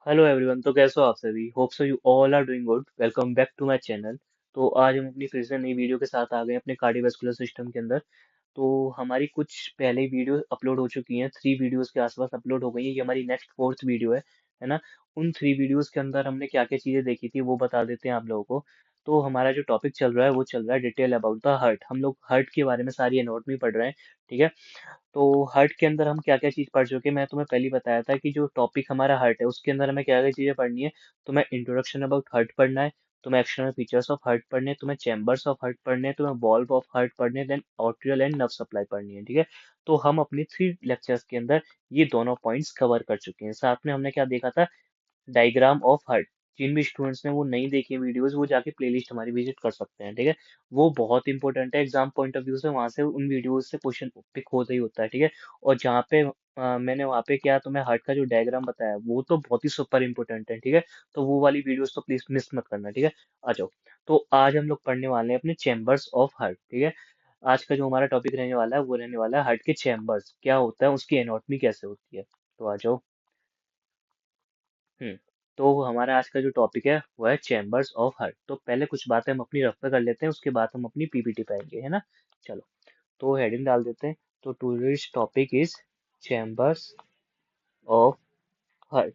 Hello everyone. तो कैसे हो आप सभी? Hope so you all are doing good. Welcome back to my channel. तो आज हम अपनी फिर से नई वीडियो के साथ आ गए अपने कार्डियोवैस्कुलर सिस्टम के अंदर। तो हमारी कुछ पहले वीडियो अपलोड हो चुकी हैं, 3 वीडियोस के आसपास अपलोड हो गई है। ये हमारी नेक्स्ट 4th वीडियो है ना। उन 3 वीडियोस के अंदर हमने क्या क्या चीजें देखी थी वो बता देते हैं आप लोगों को। तो हमारा जो टॉपिक चल रहा है वो चल रहा है डिटेल अबाउट द हार्ट। हम लोग हार्ट के बारे में सारी एनाटॉमी पढ़ रहे हैं। ठीक है। तो हार्ट के अंदर हम क्या क्या चीज पढ़ चुके हैं, मैं तुम्हें पहले ही बताया था कि जो टॉपिक हमारा हार्ट है उसके अंदर हमें क्या क्या चीजें पढ़नी है। तुम्हें इंट्रोडक्शन अबाउट हार्ट पढ़ना है, तुम्हें एक्सटर्नल फीचर्स ऑफ हार्ट पढ़ने हैं, तुम्हें चैम्बर्स ऑफ हार्ट पढ़ने हैं, तुम्हें वॉल्व ऑफ हार्ट पढ़ने हैं, then arterial and nerve supply पढ़नी है। ठीक है। तो हम अपनी 3 लेक्चर्स के अंदर ये दोनों पॉइंट्स कवर कर चुके हैं। साथ में हमने क्या देखा था, डायग्राम ऑफ हार्ट। जिन भी स्टूडेंट्स ने वो नहीं देखी वीडियोस वो जाके प्लेलिस्ट हमारी विजिट कर सकते हैं। ठीक है। वो बहुत इंपॉर्टेंट है एग्जाम पॉइंट ऑफ व्यू से, वहां से उन वीडियोस से क्वेश्चन पिक होता ही होता है। ठीक है। और जहाँ पे मैंने वहाँ पे क्या तुम्हें हार्ट का जो डायग्राम बताया वो तो बहुत ही सुपर इंपॉर्टेंट है। ठीक है। तो वो वाली वीडियोस तो प्लीज मिस मत करना। ठीक है। आ जाओ। तो आज हम लोग पढ़ने वाले हैं अपने चैम्बर्स ऑफ हार्ट। ठीक है। आज का जो हमारा टॉपिक रहने वाला है वो रहने वाला है हार्ट के चैम्बर्स क्या होता है, उसकी एनाटॉमी कैसे होती है। तो आ जाओ। हम्म। तो हमारा आज का जो टॉपिक है वो है चैम्बर्स ऑफ हार्ट। तो पहले कुछ बातें हम अपनी रफ पे कर लेते हैं, उसके बाद हम अपनी पीपीटी पे आएंगे, है ना। चलो। तो हेडिंग डाल देते हैं। तो today's topic is chambers of heart.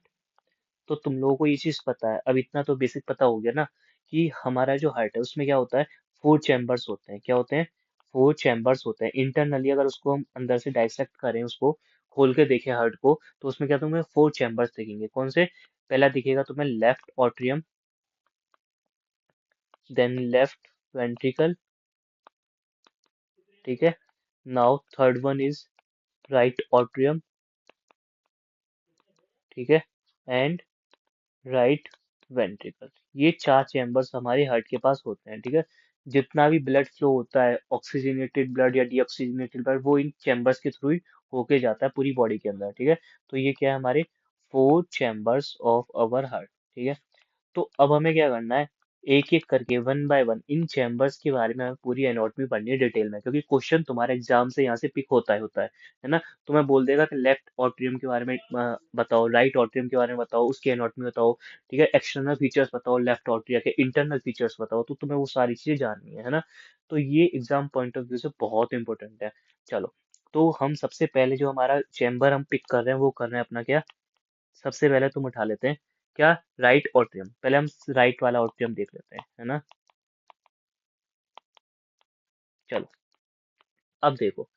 तो तुम लोगों को ये चीज पता है, अब इतना तो बेसिक पता हो गया ना कि हमारा जो हार्ट है उसमें क्या होता है। 4 चैम्बर्स होते हैं। क्या होते हैं? 4 चैम्बर्स होते हैं। इंटरनली अगर उसको हम अंदर से डाइसेक्ट करें, उसको खोल के देखें हार्ट को, तो उसमें क्या तुम्हें 4 चैम्बर्स दिखेंगे। कौन से? पहला दिखेगा तुम्हें left atrium, then left ventricle. ठीक है। Now third one is right atrium. ठीक है। And right ventricle. ये 4 चैम्बर्स हमारे हार्ट के पास होते हैं। ठीक है। जितना भी ब्लड फ्लो होता है, ऑक्सीजनेटेड ब्लड या डीऑक्सीजनेटेड ब्लड, वो इन चैम्बर्स के थ्रू ही होके जाता है पूरी बॉडी के अंदर। ठीक है। तो ये क्या है, हमारे 4 चैम्बर्स ऑफ अवर हार्ट। ठीक है। तो अब हमें क्या करना है, एक एक करके one by one in chambers के बारे में हमें पूरी एनाटॉमी पढ़नी है डिटेल में, क्योंकि क्वेश्चन तुम्हारे एग्जाम से यहाँ से पिक होता है ना। तुम्हें बोल देगा कि लेफ्ट ऑट्रियम के बारे में बताओ, राइट ऑट्रियम के बारे में बताओ, उसकी एनाटॉमी बताओ। ठीक है। एक्सटर्नल फीचर्स बताओ लेफ्ट ऑट्रिया के, इंटरनल फीचर्स बताओ। तो तुम्हें वो सारी चीजें जाननी है ना। तो ये एग्जाम पॉइंट ऑफ व्यू से बहुत इंपॉर्टेंट है। चलो। तो हम सबसे पहले जो हमारा चैम्बर हम पिक कर रहे हैं वो कर रहे हैं अपना क्या, सबसे पहले तुम उठा लेते हैं क्या, राइट ऑट्रियम। पहले हम राइट वाला ऑट्रियम देख लेते हैं, है ना। चलो। अब देखो,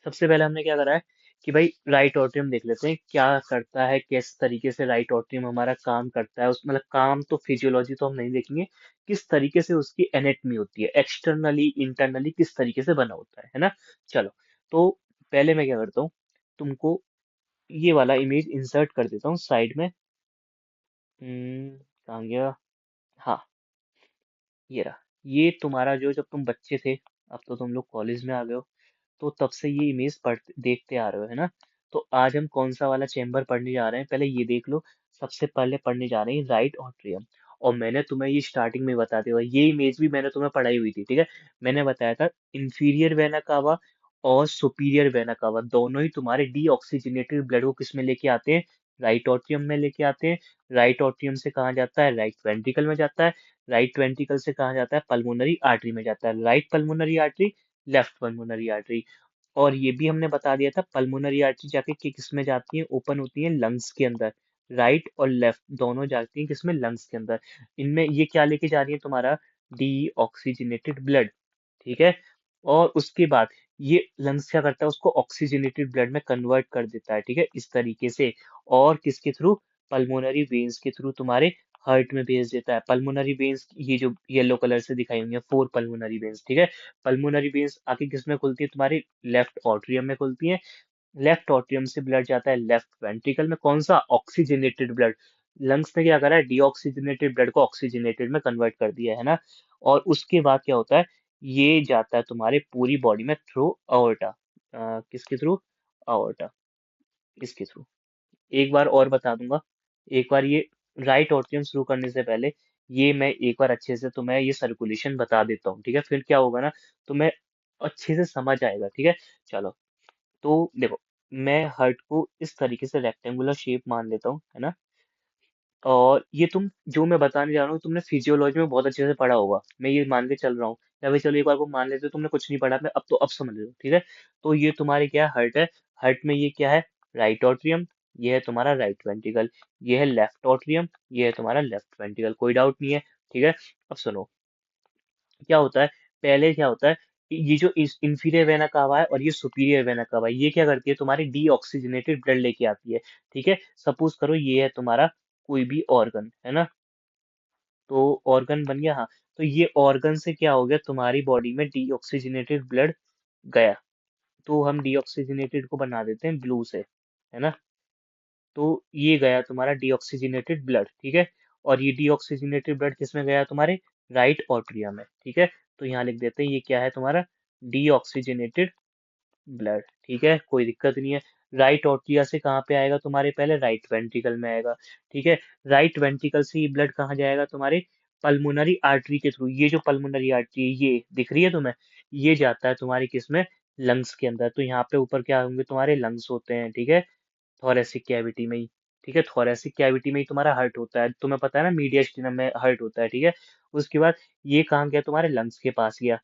सबसे पहले हमने क्या करा है कि भाई राइट ऑट्रियम देख लेते हैं क्या करता है, किस तरीके से राइट ऑट्रियम हमारा काम करता है। उस मतलब काम तो फिजियोलॉजी तो हम नहीं देखेंगे, किस तरीके से उसकी एनेटमी होती है, एक्सटर्नली इंटरनली किस तरीके से बना होता है ना। चलो। तो पहले मैं क्या करता हूँ, तुमको ये वाला इमेज इंसर्ट कर देता हूँ साइड में। कहाँ गया? हाँ, ये रहा। ये तुम्हारा जो, जब तुम बच्चे थे, अब तो तुम लोग कॉलेज में आ गए हो, तो तब से ये इमेज पढ़ते देखते आ रहे हो, है ना। तो आज हम कौन सा वाला चेम्बर पढ़ने जा रहे हैं पहले ये देख लो। सबसे पहले पढ़ने जा रहे हैं राइट ऑट्रियम। और मैंने तुम्हें ये स्टार्टिंग में बता दिया, ये इमेज भी मैंने तुम्हें पढ़ाई हुई थी। ठीक है। मैंने बताया था इंफीरियर वेना कावा और सुपीरियर वेना कावा दोनों ही तुम्हारे डीऑक्सीजनेटेड ब्लड को किस में लेके आते हैं, राइट ऑट्रियम में लेके आते हैं। राइट ऑट्रियम से कहाँ जाता है, राइट वेंट्रिकल में जाता है। राइट वेंट्रिकल से कहाँ जाता है, पल्मोनरी आर्टरी में जाता है। Right pulmonary artery, left pulmonary artery. और ये भी हमने बता दिया था पल्मोनरी आर्टरी जाके किस में जाती है, ओपन होती है लंग्स के अंदर। राइट और लेफ्ट दोनों जाती हैं किसमें, लंग्स के अंदर। इनमें ये क्या लेके जा रही है, तुम्हारा डीऑक्सीजनेटेड ब्लड। ठीक है। और उसके बाद ये लंग्स क्या करता है, उसको ऑक्सीजनेटेड ब्लड में कन्वर्ट कर देता है। ठीक है, इस तरीके से। और किसके थ्रू, पल्मोनरी वेन्स के थ्रू तुम्हारे हार्ट में भेज देता है। पल्मोनरी वेन्स ये जो येलो कलर से दिखाई हुई है, 4 पल्मोनरी वेन्स। ठीक है। पल्मोनरी वेन्स आके किस में खुलती है, तुम्हारे लेफ्ट ऑट्रियम में खुलती है। लेफ्ट ऑट्रियम से ब्लड जाता है लेफ्ट वेंट्रिकल में, कौन सा, ऑक्सीजनेटेड ब्लड। लंग्स ने क्या करा है, डीऑक्सीजनेटेड ब्लड को ऑक्सीजनेटेड में कन्वर्ट कर दिया है ना। और उसके बाद क्या होता है, ये जाता है तुम्हारे पूरी बॉडी में थ्रू अओर्टा। किसके थ्रू, अओर्टा, इसके थ्रू। एक बार और बता दूंगा, एक बार ये राइट ऑट्रियम शुरू करने से पहले ये मैं एक बार अच्छे से तुम्हें ये सर्कुलेशन बता देता हूँ। ठीक है, फिर क्या होगा ना, तुम्हें अच्छे से समझ आएगा। ठीक है। चलो। तो देखो, मैं हार्ट को इस तरीके से रेक्टेंगुलर शेप मान लेता हूँ, है ना। और ये तुम जो मैं बताने जा रहा हूँ तुमने फिजियोलॉजी में बहुत अच्छे से पढ़ा होगा, मैं ये मान के चल रहा हूँ। या भाई चलो एक बार को मान लेते हो तुमने कुछ नहीं पढ़ा, मैं अब समझ लो, ठीक है। तो ये तुम्हारी क्या है, हर्ट है। हर्ट में ये क्या है, राइट ऑट्रियम, ये है तुम्हारा राइट वेंट्रिकल, ये है लेफ्ट ऑट्रियम, ये है तुम्हारा लेफ्ट वेंट्रिकल, कोई डाउट नहीं है, ठीक है। अब सुनो क्या होता है। पहले क्या होता है, ये जो इंफीरियर वेना कावा है और ये सुपीरियर वेना कावा है, ये क्या करती है, तुम्हारी डीऑक्सीजनेटेड ब्लड लेके आती है, ठीक है। सपोज करो ये है तुम्हारा कोई भी ऑर्गन, है ना। तो ऑर्गन बन गया, हाँ। तो ये ऑर्गन से क्या हो गया, तुम्हारी बॉडी में डीऑक्सीजनेटेड ब्लड गया, तो हम डीऑक्सीजनेटेड को बना देते हैं ब्लू से, है ना। तो ये गया तुम्हारा डीऑक्सीजनेटेड ब्लड, ठीक है। और ये डीऑक्सीजनेटेड ब्लड किसमें गया, तुम्हारे राइट ऑट्रिया में, ठीक है। तो यहाँ लिख देते हैं ये क्या है तुम्हारा डीऑक्सीजनेटेड ब्लड, ठीक है, कोई दिक्कत नहीं है। राइट ऑट्रिया से कहाँ पे आएगा तुम्हारे, पहले राइट वेंट्रिकल में आएगा, ठीक है। राइट वेंट्रिकल से ये ब्लड कहाँ जाएगा, तुम्हारे पल्मोनरी आर्टरी के थ्रू। ये जो पल्मोनरी आर्टरी है ये दिख रही है तुम्हें, ये जाता है तुम्हारे किसमें, लंग्स के अंदर। तो यहाँ पे ऊपर क्या होंगे, तुम्हारे लंग्स होते हैं, ठीक है, थोरेसिक कैविटी में ही, ठीक है। थोरेसिक कैविटी में ही तुम्हारा हार्ट होता है, तुम्हें पता है ना, मीडियस्टिनम में हार्ट होता है, ठीक है। उसके बाद ये कहाँ गया, तुम्हारे लंग्स के पास गया,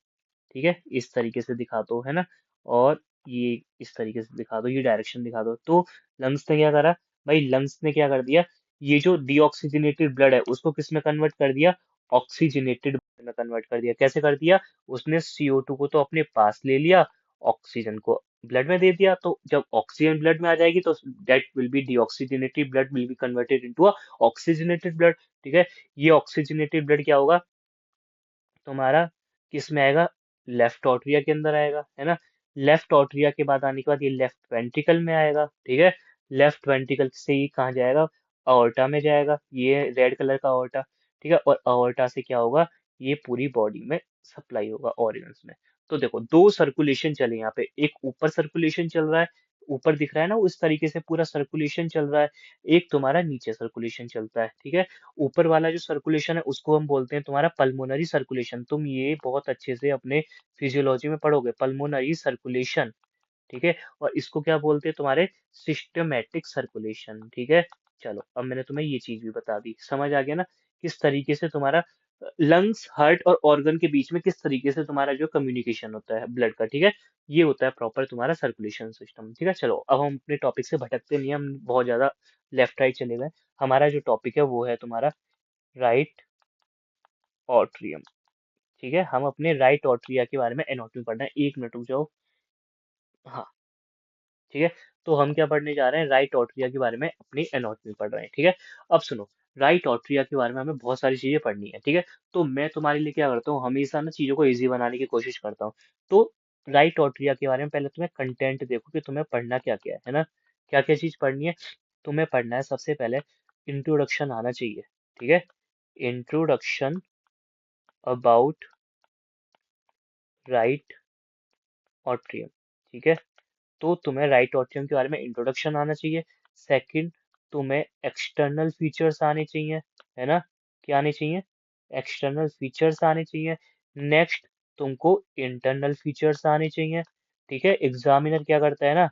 ठीक है। इस तरीके से दिखा दो, है ना। और ये इस तरीके से दिखा दो, ये डायरेक्शन दिखा दो। तो लंग्स ने क्या करा, भाई लंग्स ने क्या कर दिया, ये जो डीऑक्सीजनेटेड ब्लड है उसको किस में कन्वर्ट कर दिया, ऑक्सीजनेटेड में कन्वर्ट कर दिया। कैसे कर दिया, उसने CO2 को तो अपने पास ले लिया, ऑक्सीजन को ब्लड में दे दिया। तो जब ऑक्सीजन ब्लड में आ जाएगी तो that will be deoxygenated blood will be converted into a oxygenated blood, ठीक है। ये ऑक्सीजनेटेड ब्लड क्या होगा तुम्हारा, किस में आएगा, लेफ्ट ऑट्रिया के अंदर आएगा, है ना। लेफ्ट ऑट्रिया के बाद आने के बाद ये लेफ्ट वेंट्रिकल में आएगा, ठीक है। लेफ्ट वेंट्रिकल से ही कहाँ जाएगा, अओर्टा में जाएगा, ये रेड कलर का अओर्टा, ठीक है। और अओर्टा से क्या होगा, ये पूरी बॉडी में सप्लाई होगा ऑर्गन्स में। तो देखो दो सर्कुलेशन चले यहाँ पे, एक ऊपर सर्कुलेशन चल रहा है, ऊपर दिख रहा है ना, उस तरीके से पूरा सर्कुलेशन चल रहा है। एक तुम्हारा नीचे सर्कुलेशन चलता है, ठीक है। ऊपर वाला जो सर्कुलेशन है उसको हम बोलते हैं तुम्हारा पल्मोनरी सर्कुलेशन। तुम ये बहुत अच्छे से अपने फिजियोलॉजी में पढ़ोगे, पल्मोनरी सर्कुलेशन, ठीक है। और इसको क्या बोलते हैं, तुम्हारे सिस्टमैटिक सर्कुलेशन, ठीक है। चलो अब मैंने तुम्हें ये चीज भी बता दी, समझ आ गया ना, किस तरीके से तुम्हारा लंग्स, हार्ट और ऑर्गन के बीच में किस तरीके से तुम्हारा जो कम्युनिकेशन होता है ब्लड का, ठीक है। ये होता है प्रॉपर तुम्हारा सर्कुलेशन सिस्टम, ठीक है। चलो अब हम अपने टॉपिक से भटकते नहीं, हम बहुत ज्यादा लेफ्ट राइट चले गए। हमारा जो टॉपिक है वो है तुम्हारा राइट ऑट्रियम, ठीक है। हम अपने राइट ऑट्रिया के बारे में एनाटॉमी पढ़ना है, 1 मिनट रुक जाओ। हाँ, ठीक है। तो हम क्या पढ़ने जा रहे हैं, राइट ऑट्रिया के बारे में अपनी एनाटॉमी पढ़ रहे हैं, ठीक है। अब सुनो, राइट ऑट्रिया के बारे में हमें बहुत सारी चीजें पढ़नी है, ठीक है। तो मैं तुम्हारे लिए क्या करता हूँ, हमेशा ना चीजों को इजी बनाने की कोशिश करता हूँ। तो राइट ऑट्रिया के बारे में पहले तुम्हें कंटेंट देखो कि तुम्हें पढ़ना क्या क्या है ना। क्या क्या चीज पढ़नी है, तुम्हें पढ़ना है सबसे पहले इंट्रोडक्शन आना चाहिए, ठीक है। इंट्रोडक्शन अबाउट राइट ऑट्रियम, ठीक है। तो तुम्हें राइट ऑट्रियम के बारे में इंट्रोडक्शन आना चाहिए। सेकंड, तुम्हें एक्सटर्नल फीचर्स आने चाहिए, है ना। क्या आने चाहिए, एक्सटर्नल फीचर्स आने चाहिए। नेक्स्ट, तुमको इंटरनल फीचर्स आने चाहिए, ठीक है। एग्जामिनर क्या करता है ना,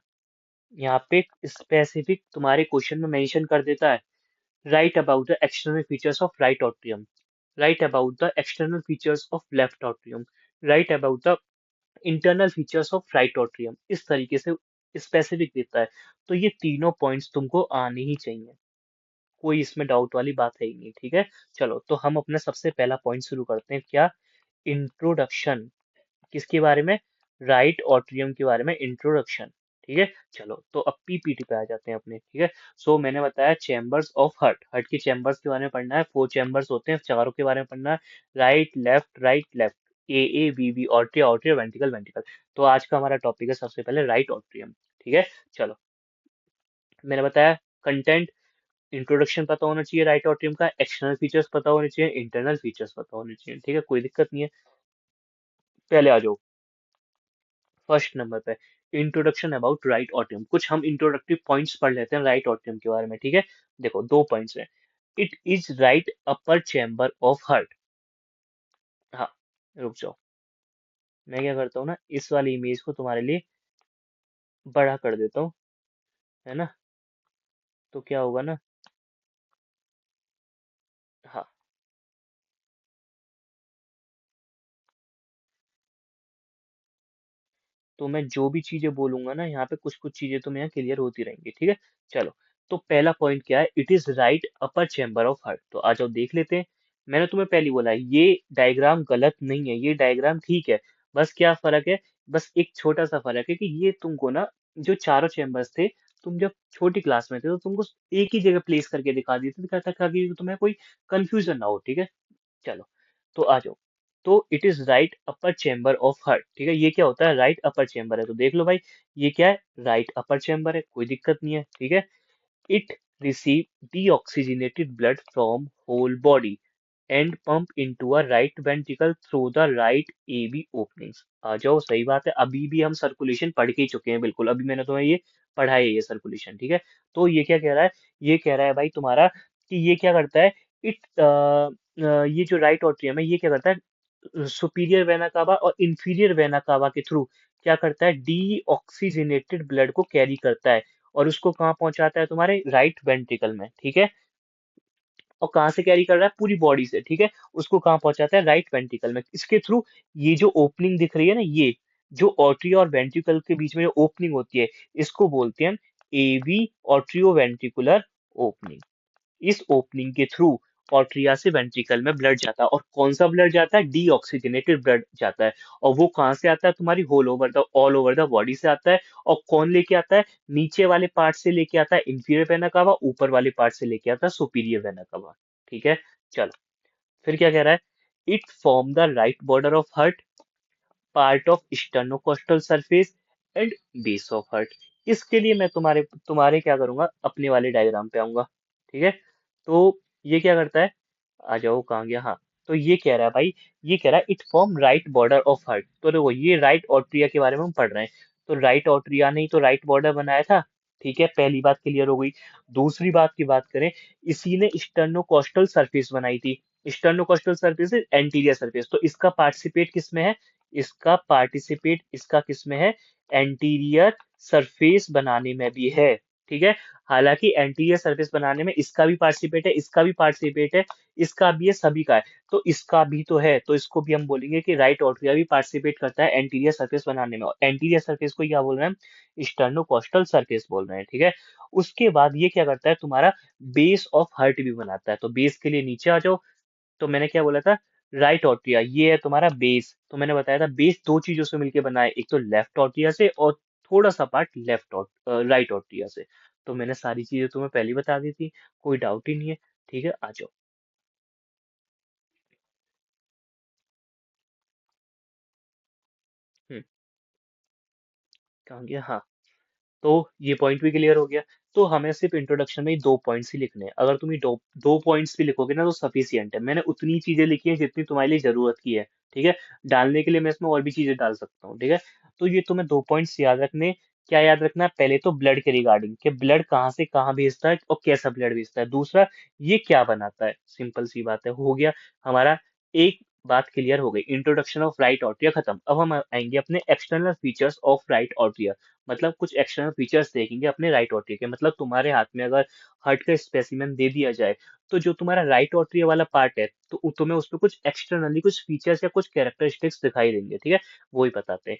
यहाँ पे स्पेसिफिक तुम्हारे क्वेश्चन में मेंशन कर देता है, right about the external features of right atrium, right about the external features of left atrium, right about the internal features of right atrium, इस तरीके से स्पेसिफिक देता है। तो ये तीनों पॉइंट्स तुमको आने ही चाहिए, कोई इसमें डाउट वाली बात है ही नहीं, ठीक है। चलो तो हम अपना सबसे पहला पॉइंट शुरू करते हैं, क्या, इंट्रोडक्शन, किसके बारे में, राइट ऑट्रियम के बारे में इंट्रोडक्शन, ठीक है। चलो तो अब पीपीटी पे आ जाते हैं अपने, ठीक है। सो मैंने बताया चैम्बर्स ऑफ हार्ट, हार्ट के चैम्बर्स के बारे में पढ़ना है, 4 चैम्बर्स होते हैं, चारों के बारे में पढ़ना है, right left, A B B, atria atria, ventricle ventricle. तो आज का हमारा टॉपिक है सबसे पहले राइट ऑट्रियम, ठीक है। चलो मैंने बताया कंटेंट, इंट्रोडक्शन पता होना चाहिए राइट ऑट्रियम का, एक्सटर्नल फीचर्स पता होने चाहिए, इंटरनल फीचर्स पता होने चाहिए, ठीक है, कोई दिक्कत नहीं है। पहले आ जाओ फर्स्ट नंबर पे, इंट्रोडक्शन अबाउट राइट ऑटियम। कुछ हम इंट्रोडक्टिव पॉइंट्स पढ़ लेते हैं राइट ऑटियम के बारे में, ठीक है। देखो 2 पॉइंट्स हैं, it is right upper chamber of heart. हाँ, रुक जाओ, मैं क्या करता हूँ ना, इस वाली इमेज को तुम्हारे लिए बड़ा कर देता हूँ, है ना। तो क्या होगा ना, तो मैं जो भी चीजें बोलूंगा ना यहाँ पे कुछ कुछ चीजें तुम्हें यहाँ क्लियर होती रहेंगी, ठीक है। चलो, तो पहला पॉइंट क्या है, it is right upper chamber of heart. तो आ जाओ देख लेते हैं। मैंने तुम्हें पहले बोला है, ये डायग्राम गलत नहीं है, ये डायग्राम ठीक है। बस क्या फर्क है, बस एक छोटा सा फर्क है कि ये तुमको ना जो चारों चेम्बर्स थे, तुम जब छोटी क्लास में थे तो तुमको एक ही जगह प्लेस करके दिखा दी थी, ताकि तुम्हें कोई कंफ्यूजन ना हो, ठीक है। चलो, तो आ जाओ। तो it is right upper chamber of heart, ठीक है। ये क्या होता है, राइट अपर चेम्बर है, तो देख लो भाई, ये क्या है, राइट अपर चेम्बर है, कोई दिक्कत नहीं है, ठीक है। It receives deoxygenated blood from whole body and pump into a right ventricle through the right AV openings। आ जाओ, सही बात है, अभी भी हम सर्कुलेशन पढ़ के ही चुके हैं, बिल्कुल अभी मैंने तुम्हें ये पढ़ा है, ये सर्कुलेशन, ठीक है। तो ये क्या कह रहा है, ये कह रहा है भाई तुम्हारा कि ये क्या करता है, ये जो राइट ऑट्रियम है, ये क्या करता है, सुपीरियर वेना कावा और इंफीरियर वेना कावा के थ्रू क्या करता है, डीऑक्सीजनेटेड ब्लड को कैरी करता है और उसको कहाँ पहुंचाता है, तुम्हारे राइट वेंट्रिकल में, ठीक है। और कहाँ से कैरी कर रहा है, पूरी बॉडी से, ठीक है। उसको कहाँ पहुंचाता है, राइट वेंट्रिकल में, इसके थ्रू। ये जो ओपनिंग दिख रही है ना, ये जो ऑर्टरी और वेंट्रिकल के बीच में जो ओपनिंग होती है, इसको बोलते हैं हम एवी ऑर्ट्रियो वेंट्रिकुलर ओपनिंग। इस ओपनिंग के थ्रू ऑर्ट्रिया से वेंट्रिकल में ब्लड जाता है, और कौन सा ब्लड जाता है, डीऑक्सीजनेटेड ब्लड जाता है। और वो कहाँ से आता है, तुम्हारी whole over the all over the body से आता है। और कौन लेके आता है, नीचे वाले पार्ट से लेके आता है इंफीरियर वेना कावा, ऊपर वाले पार्ट से लेके आता है सुपीरियर वेना कावा, ठीक है। चलो, फिर क्या कह रहा है, it form the right border of heart, part of sternocostal surface and base of heart. इसके लिए मैं तुम्हारे तुम्हारे क्या करूंगा, अपने वाले डायग्राम पे आऊंगा, ठीक है। तो ये क्या करता है, आ जाओ कहाँ गया, हाँ। तो ये कह रहा है भाई, ये कह रहा है it form right border of heart. तो देखो, ये राइट ऑट्रिया के बारे में हम पढ़ रहे हैं, तो राइट ऑट्रिया ने ही तो राइट बॉर्डर बनाया था, ठीक है। पहली बात क्लियर हो गई। दूसरी बात की बात करें, इसी ने स्टर्नोकोस्टल सरफेस बनाई थी। स्टर्नोकोस्टल सरफेस एंटीरियर सरफेस, तो इसका पार्टिसिपेट किस में है, इसका किस में है, एंटीरियर सरफेस बनाने में भी है, ठीक है। हालांकि एंटीरियर सरफेस बनाने में इसका भी पार्टिसिपेट है, इसका भी पार्टिसिपेट है, इसका भी है, सभी का है। तो इसका भी तो है, तो इसको भी हम बोलेंगे कि राइट ऑट्रिया भी पार्टिसिपेट करता है एंटीरियर सरफेस बनाने में। और एंटीरियर सरफेस को क्या बोल रहे हैं, स्टर्नोकोस्टल सरफेस बोल रहे हैं, ठीक है। उसके बाद ये क्या करता है, तुम्हारा बेस ऑफ हार्ट भी बनाता है। तो बेस के लिए नीचे आ जाओ। तो मैंने क्या बोला था, राइट ऑट्रिया ये है तुम्हारा बेस। तो मैंने बताया था बेस दो चीजों से मिलकर बना है, एक तो लेफ्ट ऑट्रिया से और थोड़ा सा पार्ट राइट ऑट्रिया से। तो मैंने सारी चीजें तुम्हें पहले ही बता दी थी, कोई डाउट ही नहीं है, ठीक है। आ जाओ। हम्म, कहाँ गया, हाँ। तो ये पॉइंट भी क्लियर हो गया। तो हमें सिर्फ इंट्रोडक्शन में ही दो पॉइंट्स ही लिखने हैं। अगर तुम ये दो पॉइंट्स भी लिखोगे ना तो सफिशियंट है। मैंने उतनी चीजें लिखी है जितनी तुम्हारे लिए जरूरत की है, ठीक है। डालने के लिए मैं इसमें और भी चीजें डाल सकता हूँ, ठीक है। तो ये तुम्हें दो पॉइंट्स याद रखने। क्या याद रखना है, पहले तो ब्लड के रिगार्डिंग, कि ब्लड कहाँ से कहाँ भेजता है और कैसा ब्लड भेजता है। दूसरा, ये क्या बनाता है, सिंपल सी बात है, हो गया हमारा। एक बात क्लियर हो गई, इंट्रोडक्शन ऑफ राइट ऑट्रिया खत्म। अब हम आएंगे अपने external features of right atria. मतलब कुछ एक्सटर्नल फीचर्स देखेंगे अपने राइट ऑट्री के। मतलब तुम्हारे हाथ में अगर हार्ट का स्पेसिमेन दे दिया जाए, तो जो तुम्हारा राइट ऑट्री वाला पार्ट है, तो तुम्हें उस पर कुछ एक्सटर्नली कुछ फीचर्स या कुछ कैरेक्टरिस्टिक्स दिखाई देंगे, ठीक है। वो ही बताते हैं।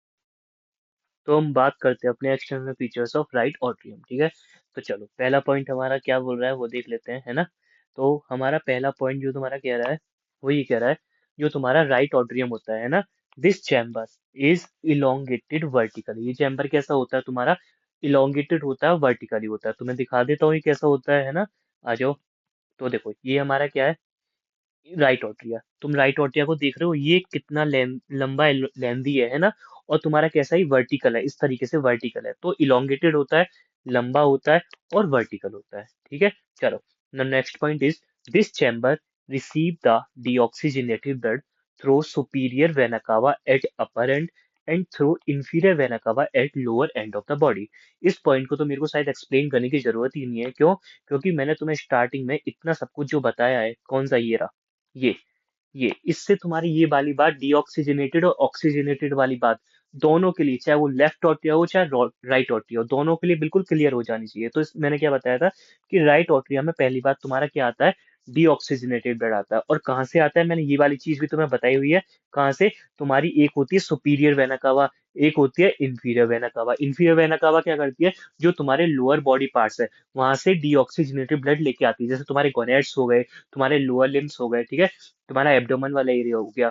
तो हम बात करते हैं अपने external features of right atrium, ठीक है। तो चलो, पहला पॉइंट हमारा क्या बोल रहा है वो देख लेते हैं, है ना। तो हमारा पहला पॉइंट जो तुम्हारा कह रहा है, वो ये कह रहा है, जो तुम्हारा राइट ऑट्रियम होता है ना, this chamber is elongated vertically. ये चैम्बर कैसा होता है तुम्हारा, इलोंगेटेड होता है, वर्टिकली होता है। तुम्हें दिखा देता हूँ ये कैसा होता है ना। आ जाओ। तो देखो, ये हमारा क्या है, राइट ऑट्रिया। तुम राइट ऑट्रिया को देख रहे हो, ये कितना लंबा लेंदी है ना। और तुम्हारा कैसा ही वर्टिकल है, इस तरीके से वर्टिकल है, तो इलोंगेटेड होता है, लंबा होता है और वर्टिकल होता है, ठीक है। चलो, next point is, this chamber receive the deoxygenated blood through superior vena cava at upper and and through inferior vena cava at lower end of the body. इस पॉइंट को तो मेरे को शायद एक्सप्लेन करने की जरूरत ही नहीं है, क्यों, क्योंकि मैंने तुम्हें स्टार्टिंग में इतना सब कुछ जो बताया है, कौन सा ये रहा, ये ये इससे तुम्हारी ये वाली बात, डीऑक्सीजनेटेड और ऑक्सीजनेटेड वाली बात, दोनों के लिए, चाहे वो लेफ्ट ऑट्रिया हो चाहे राइट ऑट्रिया हो, दोनों के लिए बिल्कुल क्लियर हो जानी चाहिए। तो मैंने क्या बताया था कि राइट ऑट्रिया में पहली बात तुम्हारा क्या आता है, डीऑक्सीजनेटेड ब्लड आता है। और कहाँ से आता है, मैंने ये वाली चीज भी तुम्हें बताई हुई है। कहाँ से? तुम्हारी एक होती है सुपीरियर वेना कावा, एक होती है inferior vena cava. Inferior vena कावा क्या करती है, जो तुम्हारे लोअर बॉडी पार्ट्स है वहां से डीऑक्सीजनेटेड ब्लड लेके आती है। जैसे तुम्हारे गोनेट्स हो गए, तुम्हारे लोअर लिम्स हो गए, ठीक है, तुम्हारा एब्डोमेन वाला एरिया हो गया,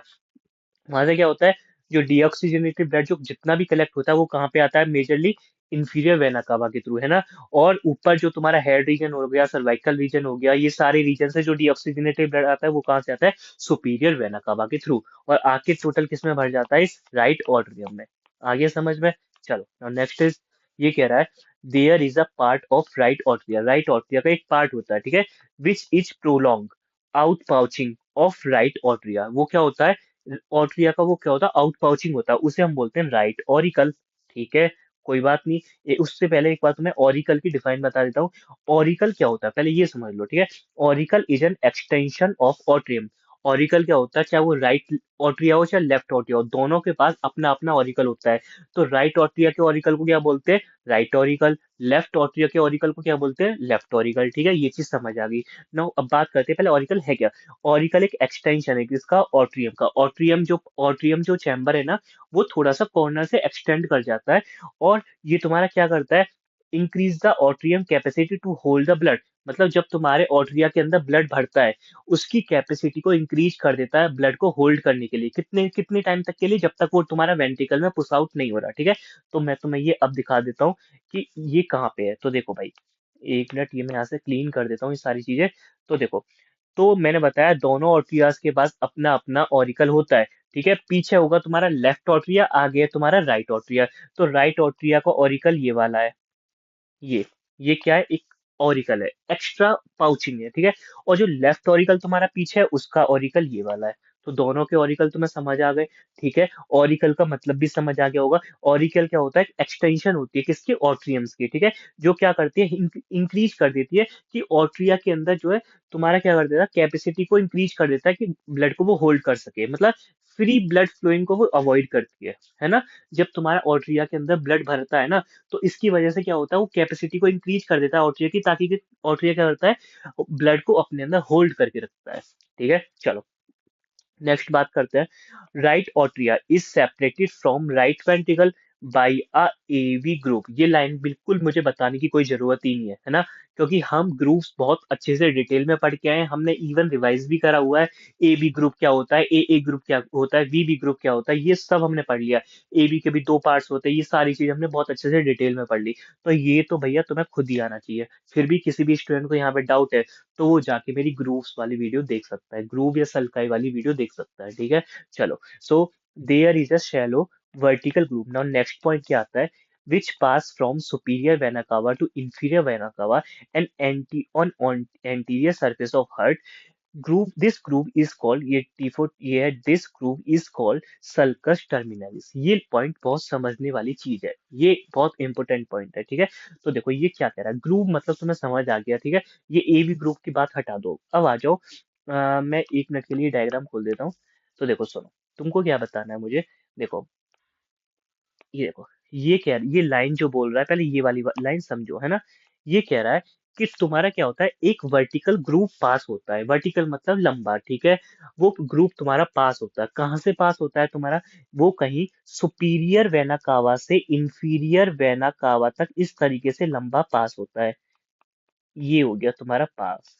वहां से क्या होता है, जो डीऑक्सीजनेटेड ब्लड जो जितना भी कलेक्ट होता है वो कहाँ पे आता है, मेजरली इंफीरियर वेना कावा के थ्रू, है ना। और ऊपर जो तुम्हारा हेड रीजन हो गया, सर्वाइकल रीजन हो गया, ये सारे रीजन से जो डीऑक्सीजनेटेड ब्लड आता है वो कहाँ से आता है, सुपीरियर वेना कावा के थ्रू। और आके टोटल किस में भर जाता है, इस राइट ऑट्रियम में। आगे समझ में? चलो नेक्स्ट इज, ये कह रहा है there is a part of right atria, right atria का एक पार्ट होता है, ठीक है, which is prolong out pouching of right atria. वो क्या होता है, ऑट्रिया का वो क्या होता है, आउट पाउचिंग होता है, उसे हम बोलते हैं राइट ऑरिकल। ठीक है, कोई बात नहीं। उससे पहले एक बात तुम्हें ऑरिकल की डिफाइन बता देता हूँ। ऑरिकल क्या होता है पहले ये समझ लो, ठीक है। Auricle is an extension of atrium. Auricle क्या होता है, चाहे वो राइट ऑट्रिया हो चाहे लेफ्ट ऑट्रिया हो, दोनों के पास अपना अपना ऑरिकल होता है। तो राइट ऑट्रिया के ऑरिकल को क्या बोलते हैं, राइट ऑरिकल। लेफ्ट ऑट्रिया के ऑरिकल को क्या बोलते हैं, लेफ्ट ऑरिकल। ठीक है, ये चीज समझ आ गई। नाउ अब बात करते हैं पहले ऑरिकल है क्या। ऑरिकल एक एक्सटेंशन है किसका, ऑट्रियम का। ऑट्रियम जो चैम्बर है ना, वो थोड़ा सा कॉर्नर से एक्सटेंड कर जाता है। और ये तुम्हारा क्या करता है, increase the atrium capacity to hold the blood. मतलब जब तुम्हारे ऑट्रिया के अंदर ब्लड भरता है, उसकी कैपेसिटी को इंक्रीज कर देता है ब्लड को होल्ड करने के लिए। कितने कितने टाइम तक के लिए, जब तक वो तुम्हारा वेंट्रिकल में पुश आउट नहीं हो रहा, ठीक है। तो मैं तुम्हें ये अब दिखा देता हूँ कि ये कहाँ पे है। तो देखो भाई, एक मिनट, ये मैं यहाँ से क्लीन कर देता हूँ ये सारी चीजें। तो देखो, तो मैंने बताया दोनों ऑट्रियाज के पास अपना अपना ऑरिकल होता है, ठीक है। पीछे होगा तुम्हारा लेफ्ट ऑट्रिया, आगे है तुम्हारा राइट ऑट्रिया। तो राइट ऑट्रिया का ऑरिकल ये वाला है, ये ये क्या है, एक ऑरिकल है, एक्स्ट्रा पाउचिंग है, ठीक है। और जो लेफ्ट ऑरिकल तुम्हारा पीछे है, उसका ऑरिकल ये वाला है। तो दोनों के ऑरिकल तुम्हें समझ आ गए, ठीक है। ऑरिकल का मतलब भी समझ आ गया होगा। ऑरिकल क्या होता है, एक्सटेंशन होती है किसकी, ऑट्रियम्स की, ठीक है। जो क्या करती है, इंक्रीज कर देती है कि ऑट्रिया के अंदर जो है तुम्हारा क्या कर देता है, कैपेसिटी को इंक्रीज कर देता है कि ब्लड को वो होल्ड कर सके। मतलब फ्री ब्लड फ्लोइंग को वो अवॉइड करती है ना। जब तुम्हारा ऑट्रिया के अंदर ब्लड भरता है ना, तो इसकी वजह से क्या होता है, वो कैपेसिटी को इंक्रीज कर देता है ऑट्रिया की, ताकि ऑट्रिया क्या करता है, ब्लड को अपने अंदर होल्ड करके रखता है। ठीक है, चलो नेक्स्ट बात करते हैं। Right atria is separated from right ventricle by a AV group. ये लाइन बिल्कुल मुझे बताने की कोई जरूरत ही नहीं है ना, क्योंकि हम ग्रुप्स बहुत अच्छे से डिटेल में पढ़ के आए हैं, हमने इवन रिवाइज भी करा हुआ है। ए बी ग्रुप क्या होता है, ए ग्रुप क्या होता है, बी ग्रुप क्या होता है, ये सब हमने पढ़ लिया। ए बी के भी दो पार्ट्स होते हैं, ये सारी चीज हमने बहुत अच्छे से डिटेल में पढ़ ली। तो ये तो भैया तुम्हें खुद ही आना चाहिए। फिर भी किसी भी स्टूडेंट को यहाँ पे डाउट है, तो वो जाके मेरी ग्रूव्स वाली वीडियो देख सकता है, ग्रूव या सल्काई वाली वीडियो देख सकता है, ठीक है। चलो, so there is a shallow vertical groove. Now next point क्या आता है, which pass from superior vena cava to inferior vena cava and on anterior surface of heart groove. This groove is called, ये T4 ये है, this groove is called sulcus terminalis। ये point बहुत समझने वाली चीज है, ये बहुत इंपॉर्टेंट पॉइंट है, ठीक है। तो देखो ये क्या कह रहा है, ग्रूव मतलब तुम्हें समझ आ गया, ठीक है। ये ए बी ग्रुप की बात हटा दो, अब आ जाओ। मैं एक मिनट के लिए डायग्राम खोल देता हूँ। तो देखो सुनो, तुमको क्या बताना है मुझे। देखो, ये देखो, ये कह ये लाइन जो बोल रहा है, पहले ये वाली लाइन समझो, है ना। ये कह रहा है कि तुम्हारा क्या होता है, एक वर्टिकल ग्रुप पास होता है, वर्टिकल मतलब लंबा, ठीक है। वो ग्रुप तुम्हारा पास होता है, कहाँ से पास होता है तुम्हारा, वो कहीं सुपीरियर वेना कावा से इंफीरियर वेना कावा तक इस तरीके से लंबा पास होता है। ये हो गया तुम्हारा पास,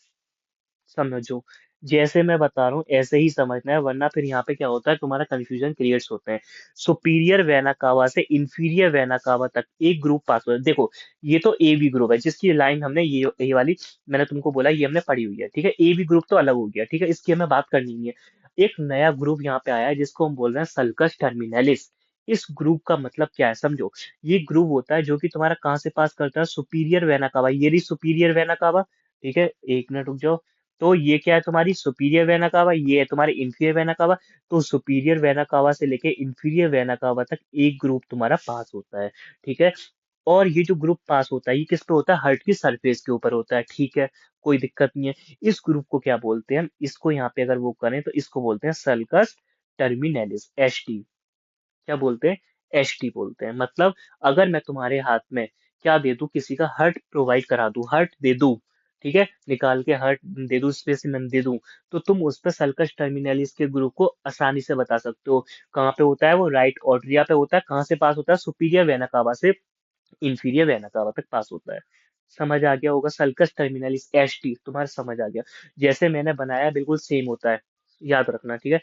समझो। जैसे मैं बता रहा हूँ ऐसे ही समझना है, वरना फिर यहाँ पे क्या होता है, तुम्हारा कंफ्यूजन क्रिएट्स होते हैं। सुपीरियर वेना कावा से इंफीरियर वेना कावा तक एक ग्रुप पास होता है। देखो, ये तो ए बी ग्रुप है, जिसकी लाइन हमने ये वाली मैंने तुमको बोला, ये हमने पढ़ी हुई है, ठीक है। ए बी ग्रुप तो अलग हो गया, ठीक है, इसकी हमें बात करनी नहीं है। एक नया ग्रुप यहाँ पे आया है जिसको हम बोल रहे हैं सल्कस टर्मिनलिस। इस ग्रुप का मतलब क्या है समझो। ये ग्रुप होता है जो कि तुम्हारा कहाँ से पास करता है, सुपीरियर वेना कावा, ये रही सुपीरियर वेना कावा, ठीक है। एक मिनट रुक जाओ। तो ये क्या है, तुम्हारी सुपीरियर वेना कावा, ये है तुम्हारी इंफीरियर वेना कावा। तो सुपीरियर वेना कावा से लेके इंफीरियर वेना कावा तक एक ग्रुप तुम्हारा पास होता है, ठीक है। और ये जो ग्रुप पास होता है, ये किस पे होता है, हार्ट की सरफेस के ऊपर होता है, ठीक है। कोई दिक्कत नहीं है। इस ग्रुप को क्या बोलते हैं, इसको यहाँ पे अगर वो करें तो इसको बोलते हैं सल्कस टर्मिनेलिस, एस टी। क्या बोलते हैं, एस टी बोलते हैं। मतलब अगर मैं तुम्हारे हाथ में क्या दे दूं, किसी का हार्ट प्रोवाइड करा दूं, हार्ट दे दूं, ठीक है, निकाल के हार्ट दे दूं, स्पेसिमेन दे दूं, तो तुम उस पर सल्कस टर्मिनलिस के ग्रुप को आसानी से बता सकते हो। कहाँ पे होता है वो? राइट ऑर्टरिया पे होता है। कहाँ से पास होता है? सुपीरियर वेना कावा से इंफीरियर वेना कावा तक पास होता है। समझ आ गया होगा? सल्कस टर्मिनलिस, एसटी, तुम्हारा समझ आ गया। जैसे मैंने बनाया बिल्कुल सेम होता है, याद रखना, ठीक है।